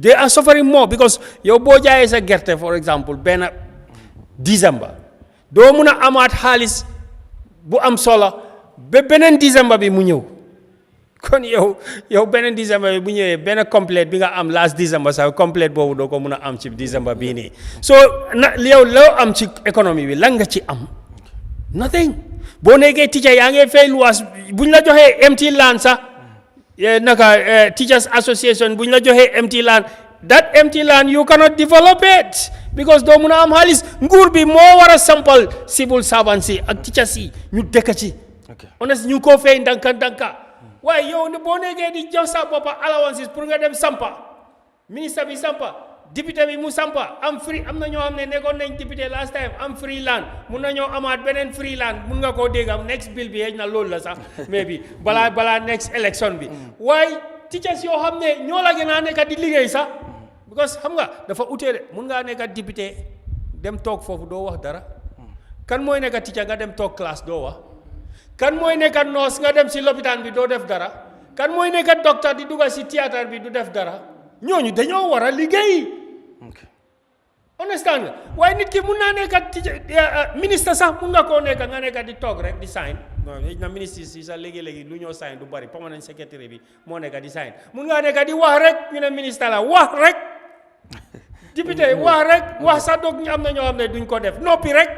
they are suffering more because yow boo jaayee sa gerte for example benn December doo mun a amaat xaalis bu am solo ba beneen December bi mu ñëw kon yow beneen December bi bu ñëwee benn complète bi nga am last December sax complète boobu doo ko mun a am ci December bii nii so yow loo am ci économie bi lan nga ci am nothing boo nekkee teacher yaa ngi fay luwaas buñ la joxee empty land sax naka teachers association buñ la joxee empty land that empty land you cannot develop it because doo mun a am xaalis nguur bi moo war a sampal civil servants yi ak teachers yi ñu dëkk ci honest ñu ko fay ndanka waaye yow ne boo nekkee di jox sa boppa allowances pour nga dem sampa ministre bi sampa député bi mu sampa am free am na ñoo xam ne nekkoon nañ député last time am free land mun na ñoo amaat beneen free land mun nga koo dégg am next bill bi xëy na loolu la sax mais bi balaa next election bi waaye teachers yoo xam ne ñoo la gën a nekk di liggéey sax because xam nga dafa utee de mun ngaa nekk député dem toog foofu doo wax dara kan mooy nekk teacher nga dem toog classe doo wax kan mooy nekk nurse nga dem si lopitaan bi doo def dara kan mooy nekk docteur di dugga si théâtre bi du def dara ñooñu dañoo war a liggéey understand nga waaye nit ki mun naa nekk ministre sax mun nga koo nekk nga nekk di toog rek di sign na ministre si sax léegi-léegi lu ñoo sign du bari permanent secretary bi moo nekk di sign mun ngaa nekk di wax rek ñu ne ministre la wax rek député wax rek wax sax doog ñu am na ñoo xam ne duñ ko def noppi rek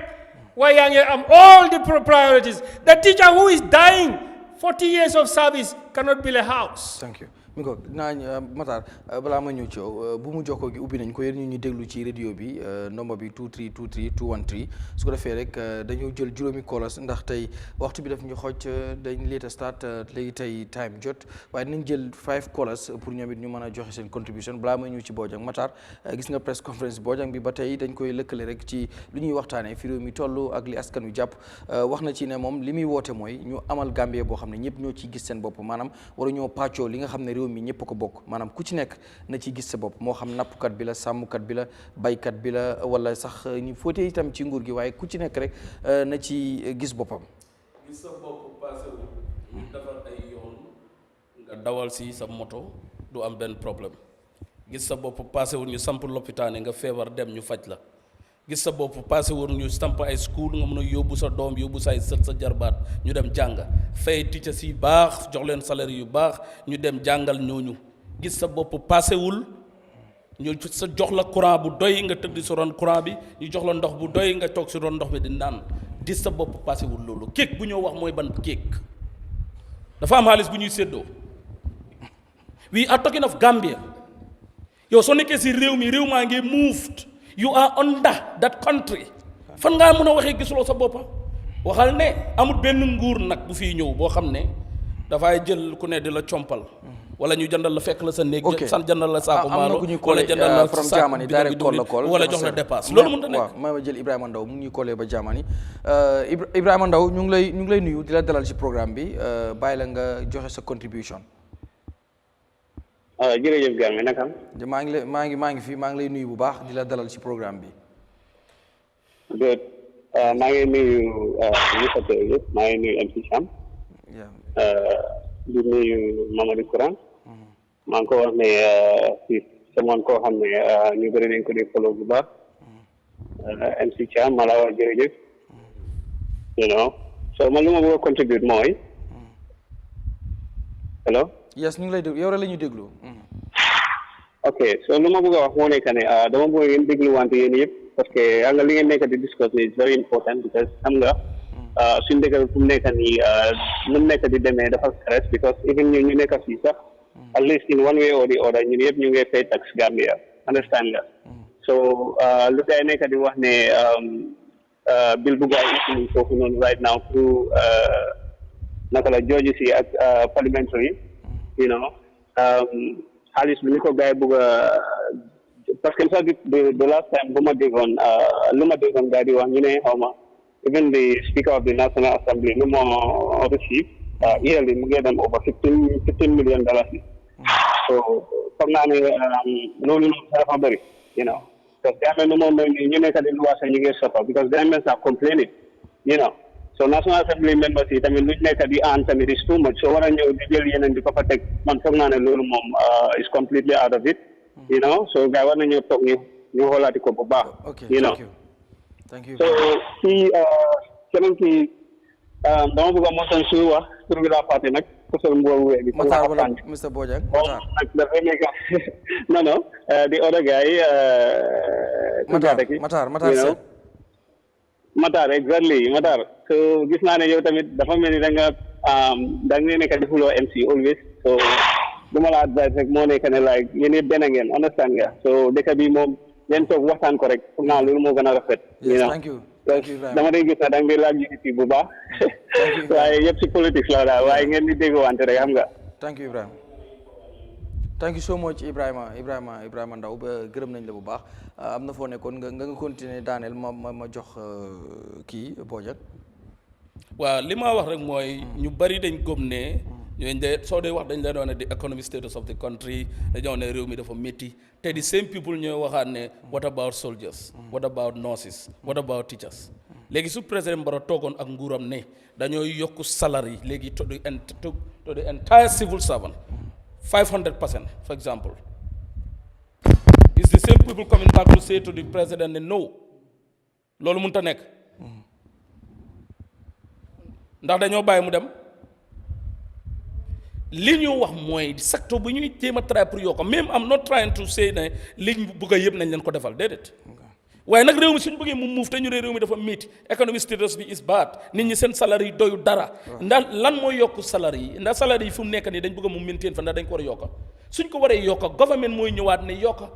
waaye yaa ngi am all the priorities the teacher who is dying 40 years of service cannot build a house. Thank you. mi ko dinaa Matar balaa ma ñëw ci yow bu mu jokkoo gi ubbi nañ ko yéen ñu déglu ci radio bi nombre bi 2323 213 su ko defee rek dañoo jël juróomi kolas ndax tey waxtu bi daf ñu xooj dañ late start léegi tey time jot waaye dinañ jël 5 kolas pour ñoom it ñu mën a joxe seen contribution balaa ma ñëw ci Bojang Matar gis nga press conference Bojang bi ba tey dañ koy lëkkale rek ci lu ñuy waxtaanee fi réew mi toll ak li askan wi jàpp wax na ci ne moom li muy woote mooy ñu amal Gambie boo xam ne ñëpp ñoo ciy gis seen bopp maanaam waru ñoo pàccoo li nga xam ne réew mi ñëpp ko bokk maanaam ku ci nekk na ci gis sa bopp moo xam nappkat bi la sàmmkat bi la baykat bi la wala sax ñu fóote itam ci nguur gi waaye ku ci nekk rek na ci gis boppam. gis sa bopp passé wu ñu defar ay yoon nga dawal si sa moto du am benn problème gis sa bopp passé wu ñu samp lopitaan nga feebar dem ñu faj la gis sa bopp passé wu ñu samp ay school nga mën a yóbbu sa doom yóbbu say sët sa jarbaat ñu dem jàng fay teachers yi baax jox leen salaire yu baax ñu dem jàngal ñooñu gis sa bopp passé wul ñu sa jox la courant bu doy nga tëdd si ron courant bi ñu jox la ndox bu doy nga toog si ron ndox bi di naan gis sa bopp passé wul loolu kéek bu ñoo wax mooy ban kéek dafa am xaalis bu ñuy séddoo we are talking of Gambia yow soo nekkee si réew mi réew maa ngi moved you are under that country fan ngaa mën a waxee gisuloo sa boppa waxal ne amul benn nguur nag bu fiy ñëw boo xam ne dafay jël ku ne di la compal wala ñu jëndal la fekk la sa néeg san jëndal la saako maalo wala jëndal la from Germany direct call la call wala jox la dépasse loolu mën na nekk waaw ma jël Ibrahima Ndaw mu ngi ñuy collé ba Germany Ibrahima Ndaw ñu ngi lay nuyu di la dalal ci programme bi bàyyi la nga joxe sa contribution. jërëjëf Gambie naka maa ngi fi maa ngi lay nuyu bu baax di la dalal ci programme bi. good maa ngi nuyu ñi fa teew yëpp maa ngi nuyu MC Cham di nuyu Mamadou Kurang maa ngi ko wax ne si samoon koo xam ne ñu bëri nañ ko di follow bu baax MC Cham ma la wax jërëjëf you know so man lu ma bëgg a contribute mooy hello yes ñu ngi lay déglu yow rek la ñuy déglu. ok so lu ma bëgg a wax moo nekk ne dama bëgg ngeen déglu wante yéen yëpp parce que xam nga li ngeen nekk di discuss ni is very important because xam nga suñu dëkk bi fu mu nekk nii nu mu nekk di demee dafa stress because even ñu nekk fii sax at least in one way or the other ñun yëpp ñu ngi fay tax Gambia understand nga so lu gars yi nekk di wax ne bill bu gars yi foofu noonu right now pour naka la judges yi ak parliamentary you know xaalis bi ni ko gars yi bëgg a parce que sax the last time bu ma déggoon lu ma déggoon gars di wax ñu ne xaw ma even the speaker of the National Assembly lu moo receive yearly mu ngi dem over $15 million so foog naa ne loolu noonu dafa bëri you know parce que amee nu moom ñu nekk di luwaase ñu ngi suffer because the members are complaining you know so National Assembly members yi tamit luñ nekk di aan tamit is too much so war a ñëw di jël yeneen di ko fa teg man foog naa ne loolu moom is completely out of it you know so gars war nañoo toog ñu xoolaati ko bu baax you know thank you so kii keneen kii dama bëgg a mosoon suy wax tur bi laa fàtte nag ko sol mbubu wee bi Matar wala Mr Bojang Matar nag dafay nekk non the other guy Matar exactly Matar so gis naa ne yow tamit dafa mel ni da nga nekk di xuloo MC always so duma la advice rek moo nekk ne like yéen yëpp benn ngeen understand nga so dëkk bi moom leen toog waxtaan ko rek foog naa loolu moo gën a rafet thank you dama day gis na da nga laaj unity bu baax waaye yëpp si politique la daal waaye ngeen di dégg wante rek xam nga thank you Ibrahima thank you so much Ibrahima Ndaw ba gërëm nañ la bu baax am na foo nekkoon nga continuer daaneel ma jox kii Bojang waaw li ma wax rek mooy ñu bari dañ gëm ne ñooñu de soo dee wax dañ leen wax ne the economic status of the country dañoo ne réew mi dafa métti te the same people ñooy waxaat ne what about soldiers what about nurses what about teachers léegi su président Barrow toogoon ak nguuram ne dañoo yokk salary léegi to the entire civil servant 500% for example is the same people coming back to say to the president ne no loolu mënut a nekk ndax dañoo bàyyi mu dem li ñu wax mooy secteur bu ñuy jéem a try pour yokk même am not trying to say ne liñ bëgg a yëpp nañ leen ko defal déedéet waaye nag réew mi suñu bëggee mu muuf te ñu ne réew mi dafa métti economic status bi is bad nit ñi seen salaire yi doyu dara ndax lan mooy yokk salaire yi ndax salaire yi fu mu nekk nii dañ bëgg a mu maintain fa ndax dañ ko war a yokka suñ ko waree yokka government mooy ñëwaat ne yokka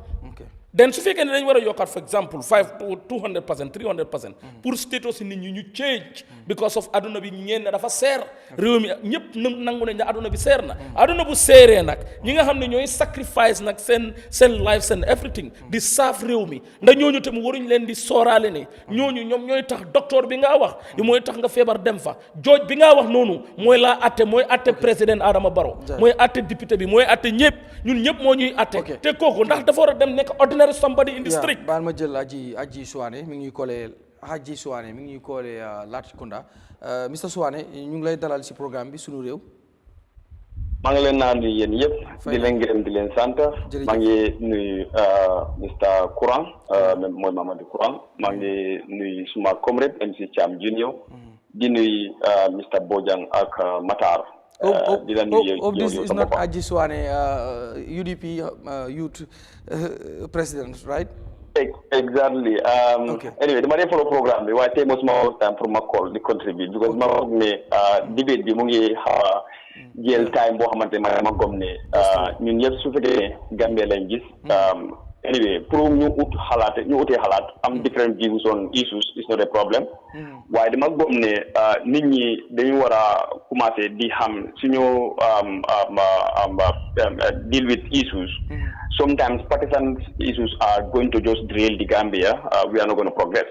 then su fekkee ne dañ war a yokkaat for example 200% 300% pour status nit ñi ñu change because of aduna bi ñeen ne dafa seer réew mi ñëpp nangu nañ ne aduna bi seer na aduna bu seeree nag ñi nga xam ne ñooy sacrifice nag seen life seen everything di saaf réew mi ndax ñooñu tamit waruñ leen di sooraale ne ñooñu ñoom ñooy tax docteur bi nga wax mooy tax nga feebar dem fa jooj bi nga wax noonu mooy laa atte mooy atte président Adama Barrow mooy atte député bi mooy atte ñëpp ñun ñëpp moo ñuy atte te kooku ndax dafa war a dem nekk ordinary somebody in the street. baal ma jël Aji Suwane mi ngi ñuy koolee Haji Suwane mi ngi ñuy koolee Latrikunda Mr Suwane ñu ngi lay dalal si programme bi sunu réew. maa ngi leen naan yéen yëpp di leen gërëm di leen sant maa ngi nuyu Mr Kurang mooy Mamadou Kurang maa ngi nuyu suma comrade MC Cham Junior di nuyu Mr Bojang ak Matar. This is not Aji Suwane, UDP youth president, right? Exactly. Anyway, the money for the program, why take most more time from my call to contribute because my debate bi mu ngi jël time boo xamante ma gom ne ñun ñëpp su fekkee Gambia lañ gis anyway pour ñu utee xalaat am different views on issues is not a problem waaye dama gom ne nit ñi dañu war a commencé di xam suñu deal with issues sometimes partisan issues are going to just derail the Gambia we are not going to progress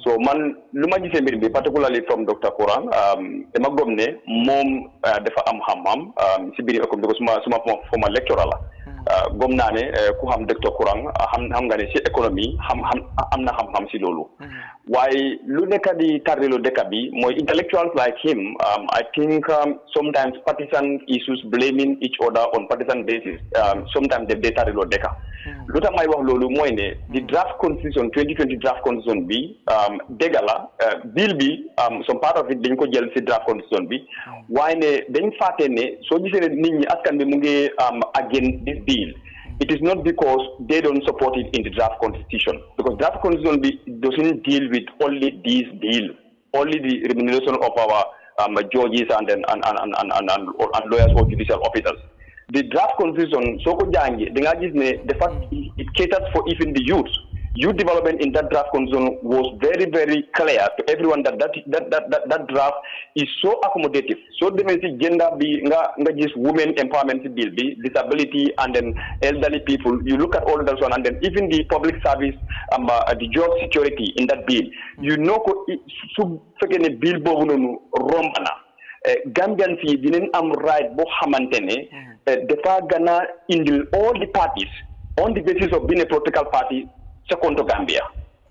so man lu ma gisee mbir bi particularly from Dr. Kurang dama gom ne moom dafa am xam-xam si biir école bi suma former lecturer la gom naa ne ku xam Dr. Kurang xam nga ne si économie am na xam-xam si loolu waaye lu nekk di tardelo dëkk bi mooy intellectuals like him I think sometimes partisan issues blaming each other on partisan basis sometimes they tardelo dëkk lu tax may wax loolu mooy ne di draft constitution 2020 draft constitution bi dégg la bill bi some part of it dañ ko jël si draft constitution bi waaye ne dañ fàtte ne soo gisee ne nit ñi askan bi mu ngi against this bill it is not because they don't support it in the draft constitution because draft constitution doesn't deal with only this bill only the remuneration of our judges and lawyers or judicial officers. The draft constitution, Soko Jangi, the fact it caters for even the youth. Youth development in that draft constitution was very, very clear to everyone that draft is so accommodative. So they may see gender be just women empowerment bill, be disability and then elderly people. You look at all that one and then even the public service, the job security in that bill. You know, so bill rombana. Gambian fi dinen am right bo xamantene defa gana indil all the parties on the basis of being a political party second to Gambia.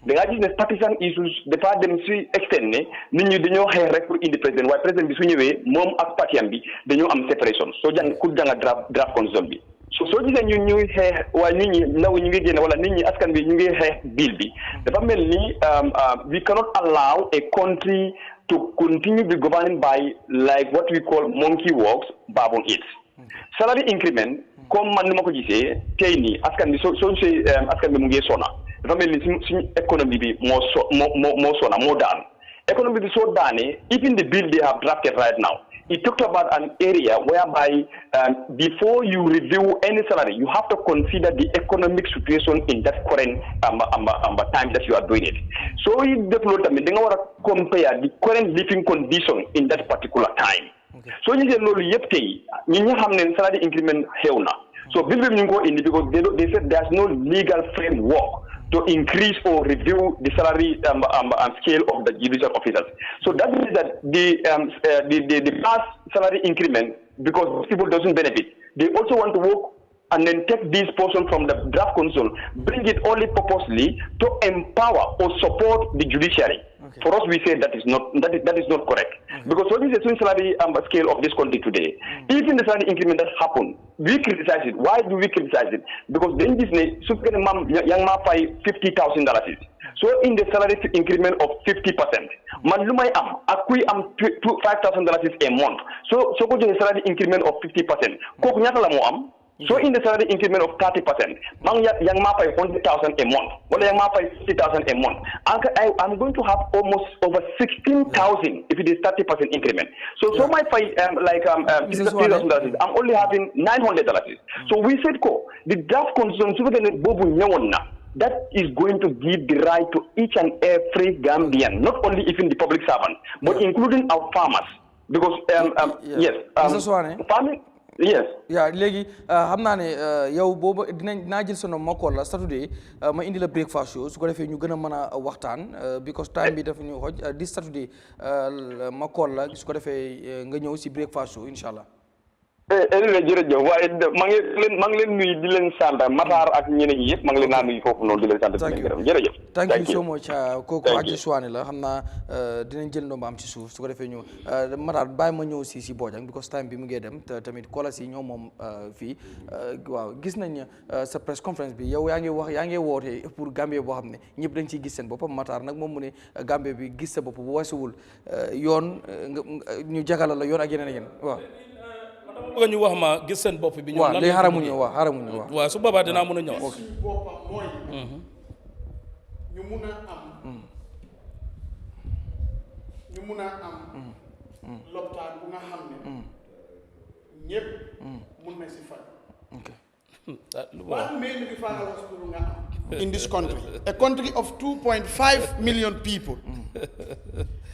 The gis partisan issues defa dem si extend ne nit ñi dañoo xeex rek pour indi président waaye président bi su ñëwee moom ak parti bi dañoo am separation soo jàng ku jàng draft constitution bi soo gisee ñun ñuy xeex waaye nit ñi ndaw ñu ngi génne wala nit ñi askan bi ñu ngi xeex bill bi dafa mel ni we cannot allow a country to continue be governed by like what we call monkey works babon it. Salary increment comme man numa ko gisee tey nii askan bi soo see askan bi mu ngi sona dafa mel ni suñu économie bi moo sona moo daan économie bi soo daanee even the bill they have drafted right now it talked about an area whereby before you review any salary, you have to consider the economic situation in that current time that you are doing it. So in development, they want to compare the current living condition in that particular time. Okay. So you say, "Lolo, yepte, you have no salary increment heuna." So bill go in because they said there's no legal framework to increase or review the salary scale of the judicial officers. So that means that the past salary increment, because people doesn't benefit, they also want to work and then take this portion from the draft constitution, bring it only purposely to empower or support the judiciary. Okay. For us, we say that is not correct. Okay. Because what is the salary scale of this country today? Even the salary increment that happened, we criticize it. Why do we criticize it? Because then this young man pay $50,000. So in the salary increment of 50%, man lumay am akui am $5,000 a month. So go to the salary increment of 50%. Kok nyata la mo am. So in the salary increment of 30%, young man pay 100,000 a month. Well, young man pay 50,000 a month. I'm going to have almost over 16,000 if it is 30% increment. So my pay $3,000. I'm only having $900. So we said, the draft constitution bobu nyawon na. that is going to give the right to each and every Gambian, not only even the public servant, but including our farmers. Because, farming, yes. Yeah, léegi xam naa ne yow boobu naa jël sa nom ma call la Saturday ma indi la breakfast show su ko defee ñu gën a mën a waxtaan because time bi dafa ñu xoj this Saturday ma call la su ko defee nga ñëw si breakfast show incha allah. jërëjëf waaye maa ngi leen nuyu di leen sant Matar ak ñeneen ñi yëpp maa ngi leen naa nuyu foofu noonu di leen sant di leen gërëm jërëjëf. thank you so much kooku Aji Suwane la xam naa dinañ jël ndomba am ci suuf su ko defee ñu Matar bàyyi ma ñëw si Bojang because time bi mu ngi dem te tamit kolas yi ñoom moom fii waaw gis nañ sa press conference bi yow yaa ngi woote pour Gambie boo xam ne ñëpp dañ ciy gis seen boppam Matar nag moom mu ne Gambie bi gis sa bopp bu weesuwul yoon ñu jagala la yoon ak yeneen waaw. dama bëgg ñu wax ma gis seen bopp bi. waaw léegi xaramuñu waaw. waaw su boobaa dinaa mën a ñëw. boppam mooy. ñu mun a am. lopitaan bu nga xam ne. ñëpp mun na si faj. One main referral hospital nga am. In this country, a country of 2.5 million people,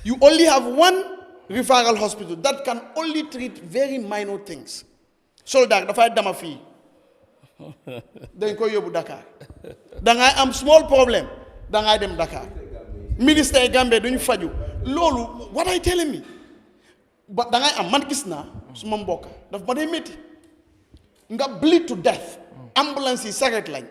you only have one referral hospital that can only treat very minor things. Soldat dafay dama fii dañ koy yóbbu Dakar dangay am small problem dangay dem Dakar ministère Gambie duñ faju loolu what I telling me ba dangay am man gis naa suma mbokk daf ma dee métti nga bleed to death ambulance yi saret lañ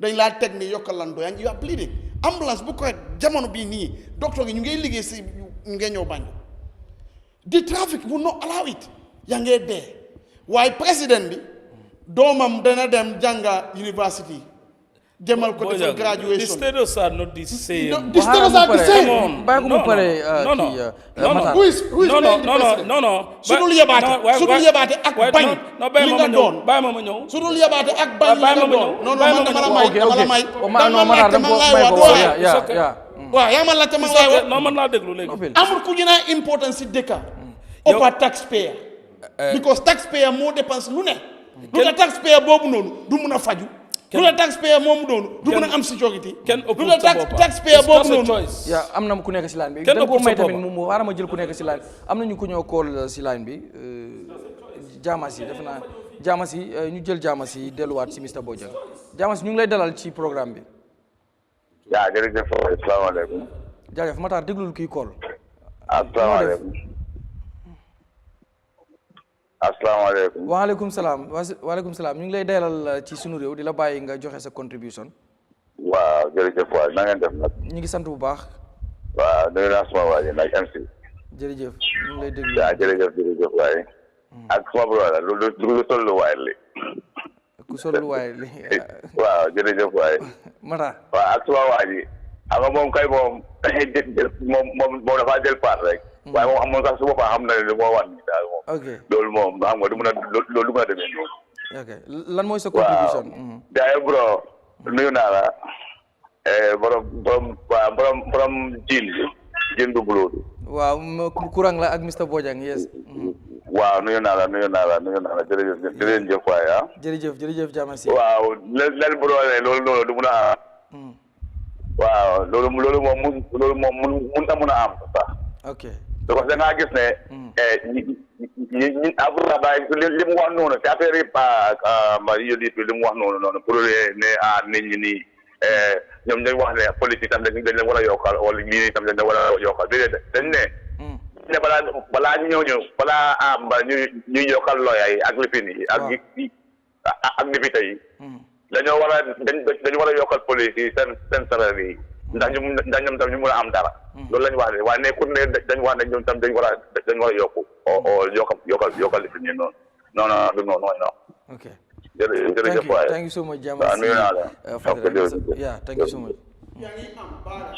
dañ laa teg ni yokkal lan doyan you are bleeding ambulance bu ko jamono bii nii docteur yi ñu ngay liggéey si ñu ngay ñëw bañ the traffic will not allow it yaa ngee dee waaye président bi doomam dana dem jànga university demal ko defal graduation. The status are not the same. The status are the same. No. Sudul yabaate ak bañ li nga doon. Bàyyi ma ñëw. Sudul yabaate ak bañ li nga doon. Non man dama la may. waaw yaa ma laajte ma lay wax. non man laa déglu léegi. amul ku ñu naa importance si dëkka. over taxpayer. because taxpayer moo dépense lu ne. lu la taxpayer boobu noonu du mun a faju. lu la taxpayer moomu noonu du mun a am sécurité. lu la taxpayer boobu noonu. yaa am na ku nekk si line bi. da nga ko may tamit mu war a ma jël ku nekk si line am na ñu ko ñëw call si line bi jaamas yi defe naa jaamas yi ñu jël jaamas yi delluwaat si Mr Bojang jaamas ñu ngi lay dalal ci programme bi. yaa jërëjëf asalaamaaleykum. jaajëf Matar déglul kii call. asalaamaaleykum. asalaamaaleykum. waaleykum salaam ñu ngi lay dalal ci sunu réew di la bàyyi nga joxe sa contribution. waaw jërëjëf waay na ngeen def nag. ñu ngi sant bu baax. waaw nuyu naa suma waa ji nag MC. jërëjëf ñu ngi lay déglu. waaw jërëjëf waay. ak suma bro la lu tollu waay li. ku sollu waay li. waaw jërëjëf waay. Matar. waaw ak suma waa ji xam nga moom kay moom moom dafa jël part rek. waaye moom amoon sax su boppam xam na ne moo war ni daal moom. ok loolu moom xam nga du mën a loolu du mën a demee noonu. ok lan mooy sa contribution. waaw jaay bro nuyu naa la borom jiin bu buloo bi. waaw kurang la ak Mr Bojang yes. waaw nuyu naa la jërëjëf waay ah. jërëjëf Jammeh. waaw len bro loolu du mun a am. waaw loolu moom mun na mun a am sax. ok parce que da ngaa gis ne. ñi Abdoulaye li mu wax noonu te affaire yi li mu wax noonu pour ne nit ñi nii ñoom dañ wax ne politique tam dañ leen war a yokkal wala lii tam dañ leen war a yokkal dañ ne balaa ñuy yokkal looya yi ak lifin yi ak député yi dañu war a yokkal police yi seen salaire yi ndax ñoom tam ñu mën a am dara loolu lañu wax ne waaye nekkul ne dañ wax ne ñoom tam dañ war a yokku yokkal lifin yi noonu non du noonu non. ok jërëjëf waay thank you so much Jammeh. waaw nuyu naa la. yeah thank you so much. yaa ngi am baara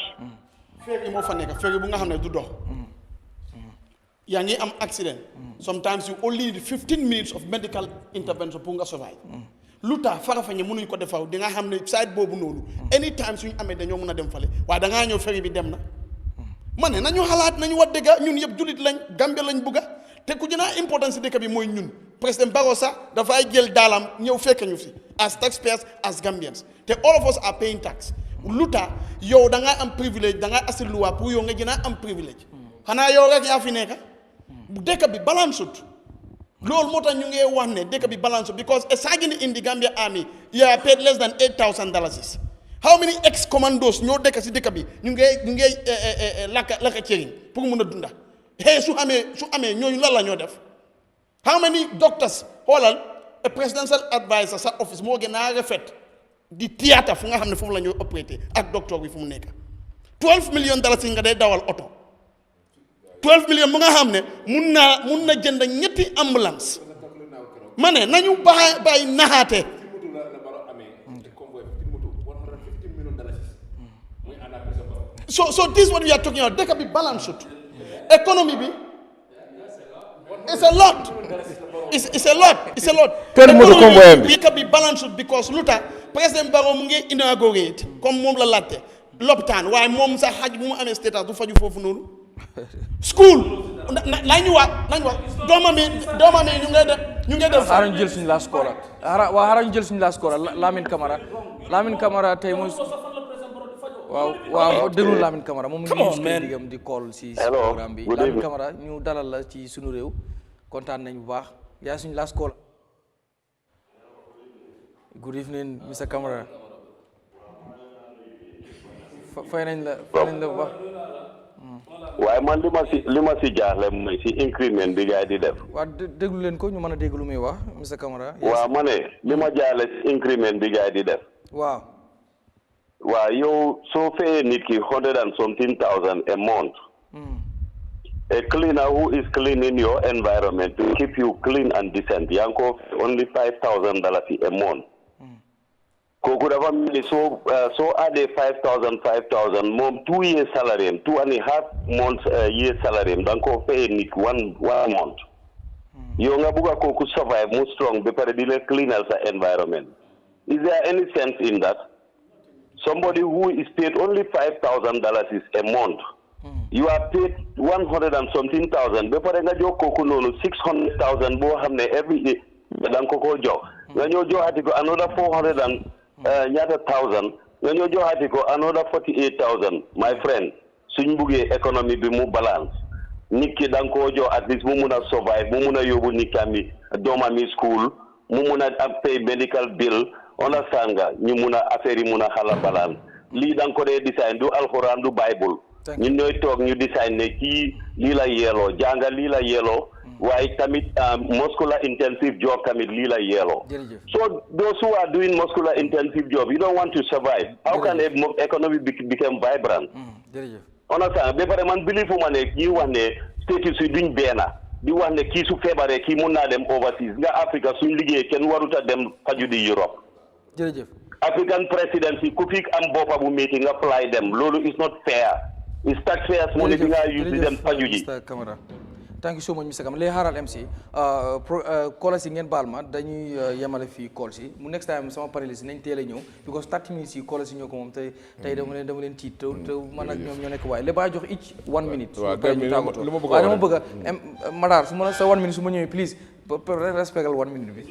feegi moo fa nekk feegi bu nga xam ne du dox yaa ngi am accident sometimes you only need 15 minutes of medical intervention pour nga survive lu tax Farafenni mënuñ ko defaw di nga xam ne side boobu noonu anytime suñu amee dañoo mën a dem fale waaye da ngaa ñëw feegi bi dem na ma ne nañu xalaat nañu wax dëgg ñun yëpp jullit lañ Gambia lañ bugga te ku gën a important si dëkk bi mooy ñun président Barrow sax dafay jël daalam ñëw fekk ñu fi as taxpayers as Gambians te all of us are paying tax lu tax yow da ngay am privilège da ngay assurer loi pour yow nga gën a am privilège xanaa yow rek yaa fi nekk dëkk bi balance ut loolu moo tax ñu ngi wax ne dëkk bi balance ut because a sergeant in the Gambia army you are paid less than $8,000. How many ex-commandos ñoo dëkk si dëkk bi ñu ngi lakka cëriñ pour mun a dunda hey su amee ñooñu lan la ñoo def how many doctors xoolal a presidential advisor sa office moo gën a rafet di théâtre fu nga xam ne foofu la ñoo opérer ak docteur bi fu mu nekk $12 million yi nga day dawal oto 12 million mu nga xam ne mun na jënd ñetti ambulance ma ne nañu bàyyi naxaate so this is what we are talking about dëkk bi balance ut economy bi it's a lot dëkk bi balance ut because lu tax président Barrow mu ngi inaugurate comme moom la laajte lopitaan waaye moom sax xaj bu mu amee status du faju foofu noonu school nañu wax doomam yi ñu ngi def xaaral ñu jël suñu last caller xaaral ñu jël suñu last caller Lamine Camara tey mooy waaw déglu Lamine Camara moom mu ngi digam di call si programme bi Lamine Camara ñu dalal la ci sunu réew kontaan nañ bu baax yaa suñu last caller. Good evening Mr. Camara fay nañ la bu baax. waaye man li ma si jaaxle mooy si increment bi gars yi di def. waaw déglu leen ko ñu mën a déglu muy wax Mr. Camara. waaw ma ne li ma jaaxle si increment bi gars yi di def. waaw yow soo fayee nit ki 100 and something thousand a month. A cleaner who is cleaning your environment to keep you clean and decent yaa ngi ko only $5,000 a month. kooku dafa mel ni soo addee 5,000 moom 2 years salary am 2.5 months years salary am da nga koo fayee nit one month. yow nga bugg a kooku survive mu strong ba pare di la cleanal sa environment. Is there any sense in that? Somebody who is paid only $5,000 a month. You are paid 100 and something thousand ba pare nga jox kooku noonu 600,000 boo xam ne every day da nga ko jox. nga ñëw joxati ko another 400 and ñaata thousand nga ñoo joxaati ko another 48,000 my friend suñ buggee économie bi mu balance nit ki da nga koo jox at least mu mun a survive mu mun a yóbbu nit ki doomam yi school mu mun a pay medical bill understand nga ñu mun a affaire yi mun a xala balance lii da nga ko dee design du alxuraan du bible ñun ñooy toog ñu design ne kii lii la yeeloo jànga lii la yeeloo waaye tamit muscular intensive job tamit lii la yeeloo. So those who are doing muscular intensive job you don't want to survive. How can a economy become vibrant? Understand ba pare man believe ma ne ñi wax ne status yi duñ benn di wax ne kii su feebaree kii mun naa dem overseas nga Africa suñ liggéey kenn waruta dem faju di Europe. African presidency ku fi am boppa bu métti nga fly dem loolu is not fair. It's taxpayers money bi nga use di dem faju ji. Thank you so much Mr. Camara léegi xaaral MC call si ngeen baal ma dañuy yemale fii call si mu next time sama paneliste nañ teel a ñëw because 30 minutes yi call si ñoo ko moom tey dama leen tiit te man ak ñoom ñoo nekk waaye léegi baa jox each 1 minute waaye dama bëgg a Matar su ma sa 1 minute su ma ñëwee please respectal 1 minute bi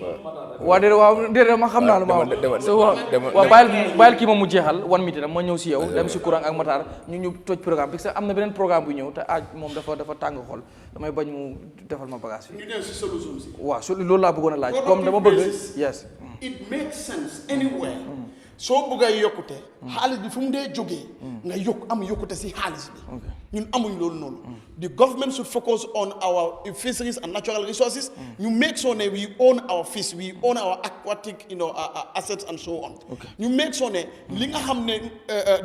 waaw déedéet ma xam naa lu ma wax waaw bàyyil kii moom mu jeexal 1 minute dama ma ñëw si yow dem si Kurang ak Matar ñu toj programme parce que am na beneen programme bu ñëw te moom dafa tàng xol damay bañ mu defal ma bagage fi waaw loolu laa bëggoon a laaj comme dama bëgg yes it makes sense anywhere soo bëgg a yokkute xaalis bi fu mu dee jógee nga am yokkute si xaalis bi ñun amuñ loolu noonu the government should focus on our fisheries and natural resources you make sure that we own our fish we own our aquatic assets and so on you make sure ne li nga xam ne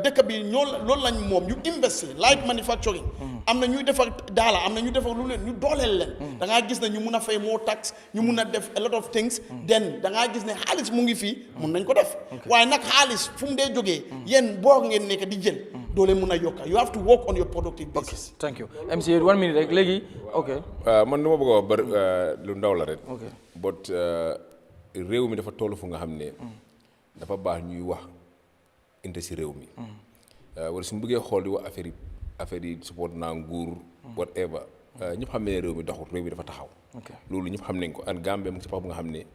dëkk bi loolu lañ moom ñu invest like manufacturing am na ñuy defar daala am na ñu defar lu leen ñu dooleel leen da ngaa gis ne ñu mun a fay more tax ñu mun a def a lot of things then da ngaa gis ne xaalis mu ngi fii mun nañ ko def waaye nag xaalis fu mu dee jógee yéen boor ngeen nekk di jël doole mun a yokka you have to work on your productive basis. Thank you MC 1 minute rek léegi man lu ma bëgg a wax bari lu ndaw la rek but réew mi dafa toll fu nga xam ne dafa baax ñuy wax inte si réew mi wala su mu bëggee xool di wax affaire yi support naa nguur whatever ñëpp xam ne réew mi doxul réew mi dafa taxaw loolu ñëpp xam nañ ko an Gambie mu ngi ci pax bu nga xam ne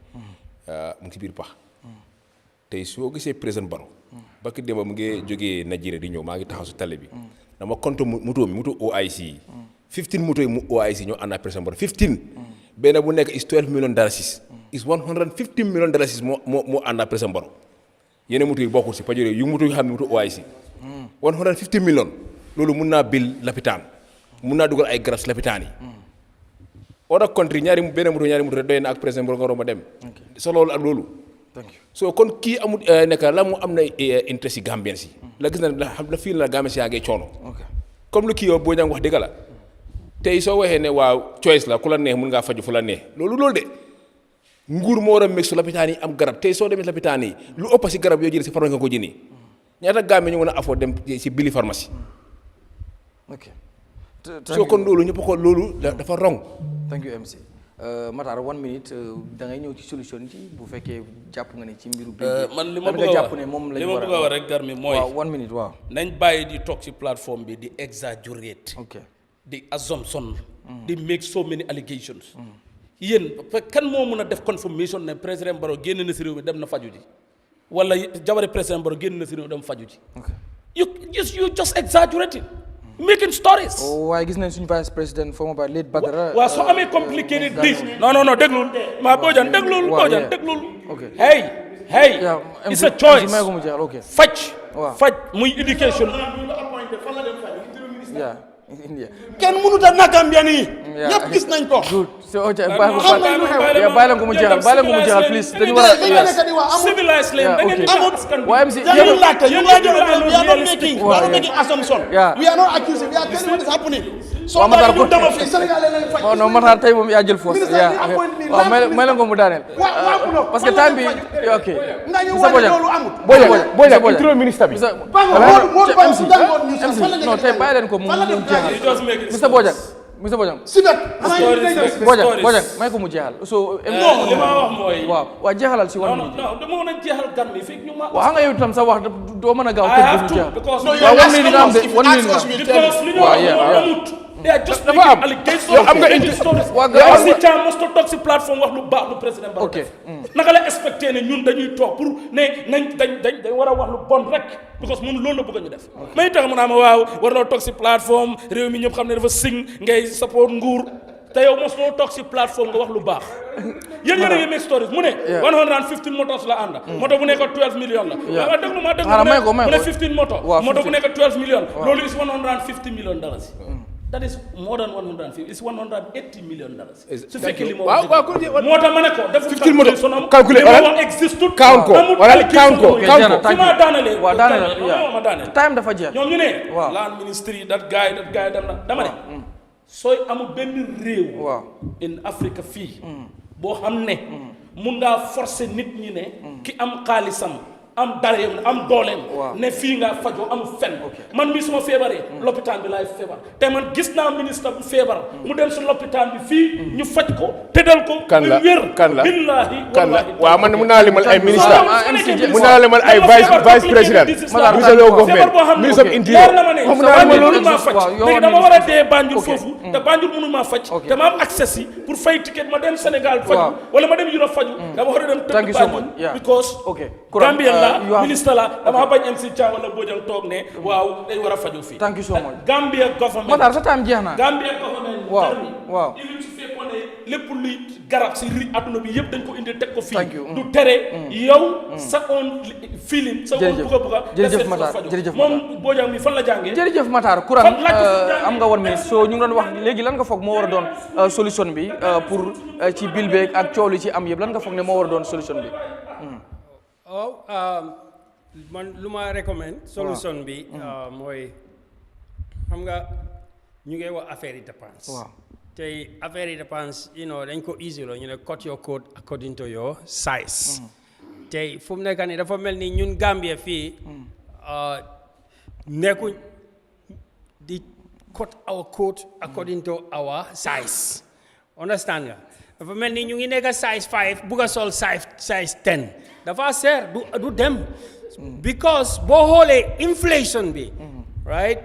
mu ngi ci biir pax tey soo gisee président Barrow bakki démb mu ngi jógee Nigeria di ñëw maa ngi taxaw si télé bi dama compte moto OIC yi 15 moto yi mu OIC ñoo ànd ak président Barrow 15 benn bu nekk is 12 million dollars is 150 million dollars moo ànd ak président Barrow yeneen moto yi bokkul si pajore yu moto yi xam ne moto OIC 150 million loolu mun naa bil lapitaan mun naa dugal ay garab si lapitaan yi other country benn moto ñaari moto doy na ak président Barrow nga romba dem sa loolu ak loolu so kon kii amul nekk la mu am na interest si Gambien si la gis na la fii la Gambien si yaa ngi coono comme lu kii yow Bojang wax dëgg la tey soo waxee ne waaw choice la ku la neex mun ngaa faju fu la neex loolu de nguur moo war a meg su lapitaan yi am garab tey soo demee si lapitaan yi lu ëpp si garab yoo jëlee si pharmacie nga ko jëndee ñaata Gambien ñu mën a afford dem si bili pharmacie soo kon loolu ñëpp ko loolu dafa rong. thank you MC Matar 1 minute da ngay ñëw ci solution ci bu fekkee jàpp nga ne ci mbiru bi man li ma bëgg a jàpp ne moom lañ war a wax rek gar mi mooy waaw 1 minute waaw nañ bàyyi di toog ci plateforme bi di exaggerate di assumption di make so many allegations yéen kan moo mën a def confirmation ne président Barrow génn na si réew mi dem na faju ji wala jabari président Barrow génn na si réew mi dem faju ji you just exaggerating making stories. waaye gis nañ suñu vice président former by late Badara. waaw soo amee complicated this non déglul maa Bojang déglul Bojang déglul. hey it's a choice. faj muy education. kenn mënut a na Gambia nii. ñëpp gis nañ ko. bàyyi leen ko mu jeexal please dañu war a civilized leen da ngeen waaye MC dañuy laajte ñu ngi we are not making assumption. We are not accusing, we are telling what is happening. waaw Matar ko non Matar tey moom yaa jël force waaw may leen ko mu daaneel parce que time bi ok Mr Bojang intro ministre bi non tey bàyyi leen ko mu jeexal Mr Bojang Bojang may ko mu jeexal so li ma wax mooy waaw jeexalal si wan non dama mën a jeexal gan mi fekk ñu ma waaw xam nga yow itam sa wax doo mën a gaaw waaw 1 minute am de 1 minute waaw they are just making allegations. Yow am nga stories. Yow si CHAM mos ta toog si plateforme wax lu baax lu président Barrow def. Naka la expecté ne ñun dañuy toog pour ne dañ war a wax lu bon rek because moom loolu la bëgg ñu def. may tax mu naa ma waaw war loo toog si plateforme réew mi ñëpp xam ne dafa sing ngay support nguur te yow mos loo toog si plateforme nga wax lu baax. yéen yéen a ngi make stories mu ne 115 motos la ànda moto bu nekk 12 millions la waaw déglu ma mu ne 15 moto bu nekk 12 millions loolu is 150 million dollars. That is more than 150. It's 180 million dollars. su fekkee li moo tax ma ne ko def 15 moto calculé wala existe count ko wala count ko fi ma daanale waaw daanale time dafa jeex ñoom ñu ne land ministry that guy dem na dama ne sooy amul benn réew in Africa fii boo xam ne mun ngaa forcer nit ñi ne ki am xaalisam am dareem am dooleem ne fii nga fajoo amul fen man mii suma feebaree lopitaan bi laay feebar te man gis naa ministre bu feebar mu dem si lopitaan bi fii ñu faj ko tëddal ko kan la billaahi waaw man mun naa limal ay ministre mun naa limal ay vice président ministre of government ministre of interior mun naa limal loolu maa faj léegi dama war a dee Banjul foofu te Banjul mënu maa faj te ma am accès yi pour fay ticket ma dem Sénégal faju wala ma dem Europe faju dama war a dem tëdd Banjul because Gambia ministre la dama bañ MC CHAM wala Bojang toog ne waaw dañ war a faju fii. thank you so much. Gambia government Matar sa time jeex na. Gambia government. waaw il su fekkoon ne lépp luy garab si adduna bi yëpp dañ ko indi teg ko fii. du tere yow sa own feeling. sa own bëgg-bëgg. jërëjëf Matar jërëjëf Matar moom Bojang mi fan la jàngee. jërëjëf Matar Kurang am nga 1 minute so ñu ngi doon wax léegi lan nga foog moo war a doon solution bi pour ci bill beeg ak coow li ci am yëpp lan nga foog ne moo war a doon solution bi. man lu ma recommend solution bi mooy xam nga ñu ngi wax affaire yi dépense tey affaire yi dépense dañ ko easy lo ñu ne cut your coat according to your size tey fu mu nekk nii dafa mel ni ñun Gambia fii nekkuñ di cut our coat according to our size understand nga dafa mel ni ñu ngi nekk size 5 bugg a sol size 10 dafa seer du dem because boo xoolee inflation bi right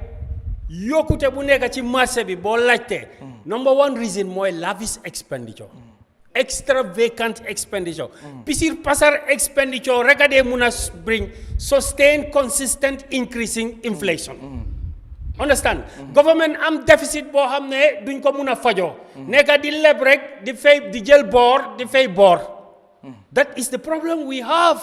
yokkute bu nekk ci marché bi boo laajte number one reason mooy lavish expenditure extravagant expenditure pisir pasar expenditure rek a dee mun a bring sustained consistent increasing inflation understand government am deficit boo xam ne duñ ko mun a fajoo nekk di leb rek di fay di jël boor di fay boor that is the problem we have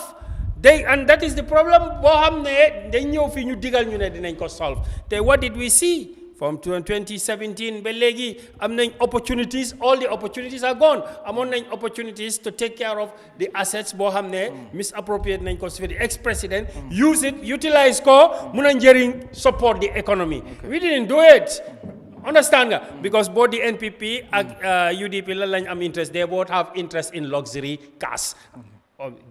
and that is the problem boo xam ne dañ ñëw fii ñu digal ñu ne dinañ ko solve te what did we see from 2017 ba léegi am nañ opportunities all the opportunities are gone amoon nañ opportunities to take care of the assets boo xam ne misappropriate nañ ko the ex-president use it utilize ko mun a njëriñ support the economy we didn't do it understand nga because both the NPP ak UDP lan lañ am interest they both have interest in luxury cars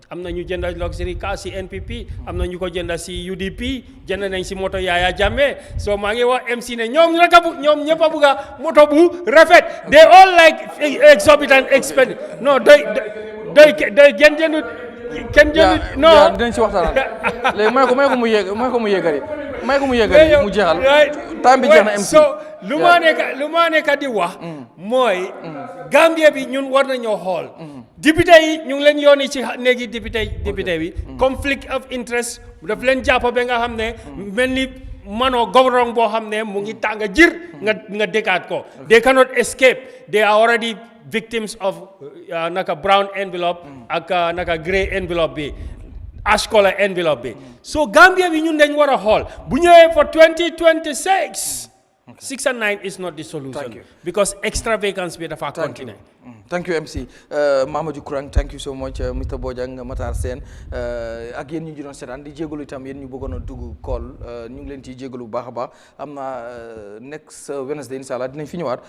am na ñu jënd luxury car si NPP am na ñu ko jënd si UDP jënd nañ si moto Yahya Jammeh so maa ngi wax MC ne ñoom rek ñoom ñëpp a bëgg moto bu rafet they all like exorbitant expense non doy kenn jëndut non dinañ si waxtaan léegi may ko mu yeggali mu jeexal time bi jeex na MC so lu ma nekk di wax mooy Gambia bi ñun war nañoo xool député yi ñu ngi leen yooni ci néegi député bi conflict of interest daf leen jàpp ba nga xam ne mel ni manoo gouverneur boo xam ne mu ngi tàng jir nga dëkkaat ko they cannot escape they are already victims of naka brown envelope ak naka grey envelope bi ash color envelope bi so Gambia bi ñun dañ war a xool bu ñëwee for 2026 6 and 9 is not the solution because extravagance bi dafa continue. Thank you MC Mamadou Kurang thank you so much Mr Bojang Matar Sen ak yéen ñu doon seetaan di jégalu itam yéen ñu bëggoon a dugg call ñu ngi leen ciy jégalu bu baax a baax am na next Wednesday incha allah dinañ fi ñëwaat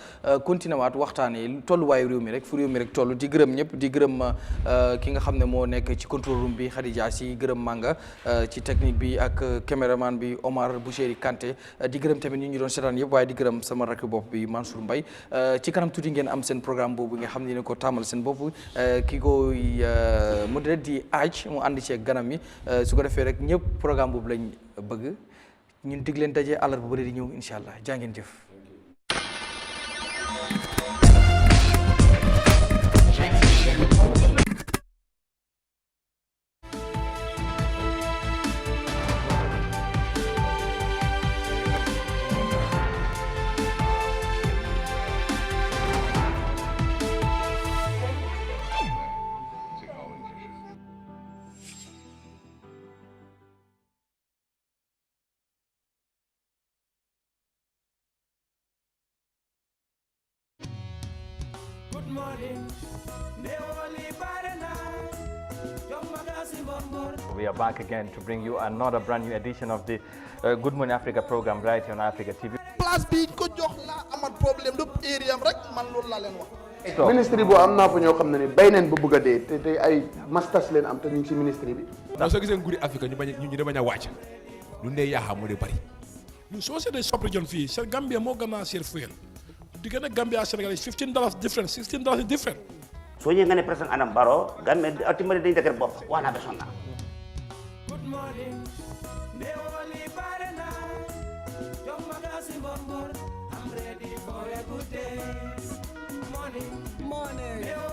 continuer waat waxtaanee tolluwaayu réew mi rek fu réew mi rek toll di gërëm ñëpp di gërëm ki nga xam ne moo nekk ci control room bi Khadija si gërëm Manga ci technique bi ak caméraman bi Omar Boucheri Kanté di gërëm tamit ñu doon seetaan yëpp waaye di gërëm sama rakk bopp bi Mansour Mbaye ci kanam tuuti ngeen am seen programme boobu nga xam ne ko tàmmal seen bopp ki ko mu di aaj mu ànd ci ganam yi su ko defee rek ñëpp programme boobu lañ bëgg ñun dig leen daje àllarba bu bëri di ñëw incha allah jaa ngeen jëf. We are back again to bring you another brand new edition of the Good Morning Africa program right here on Africa TV. Place bi ko jox la amat problème du area rek man loolu la leen wax. ministry bo am naa fa ñoo xam ne ni bay neen ba bëgg a dee te ay masters leen am te ñu ngi si ministry bi. ndax soo gisee nguuri Afrique ñu bañ a wàcc lu ne yaa xam moo de bari ñun soo seetee sub region fii seen Gambia moo gën a cher fuel diggante Gambia Sénégal $15 different $16 different. soo ñëwee nga ne président Adama Barrow Gambia ultimately dañu dëgër bopp wax naa ba sonn. Good morning. I'm ready for a good day. Morning.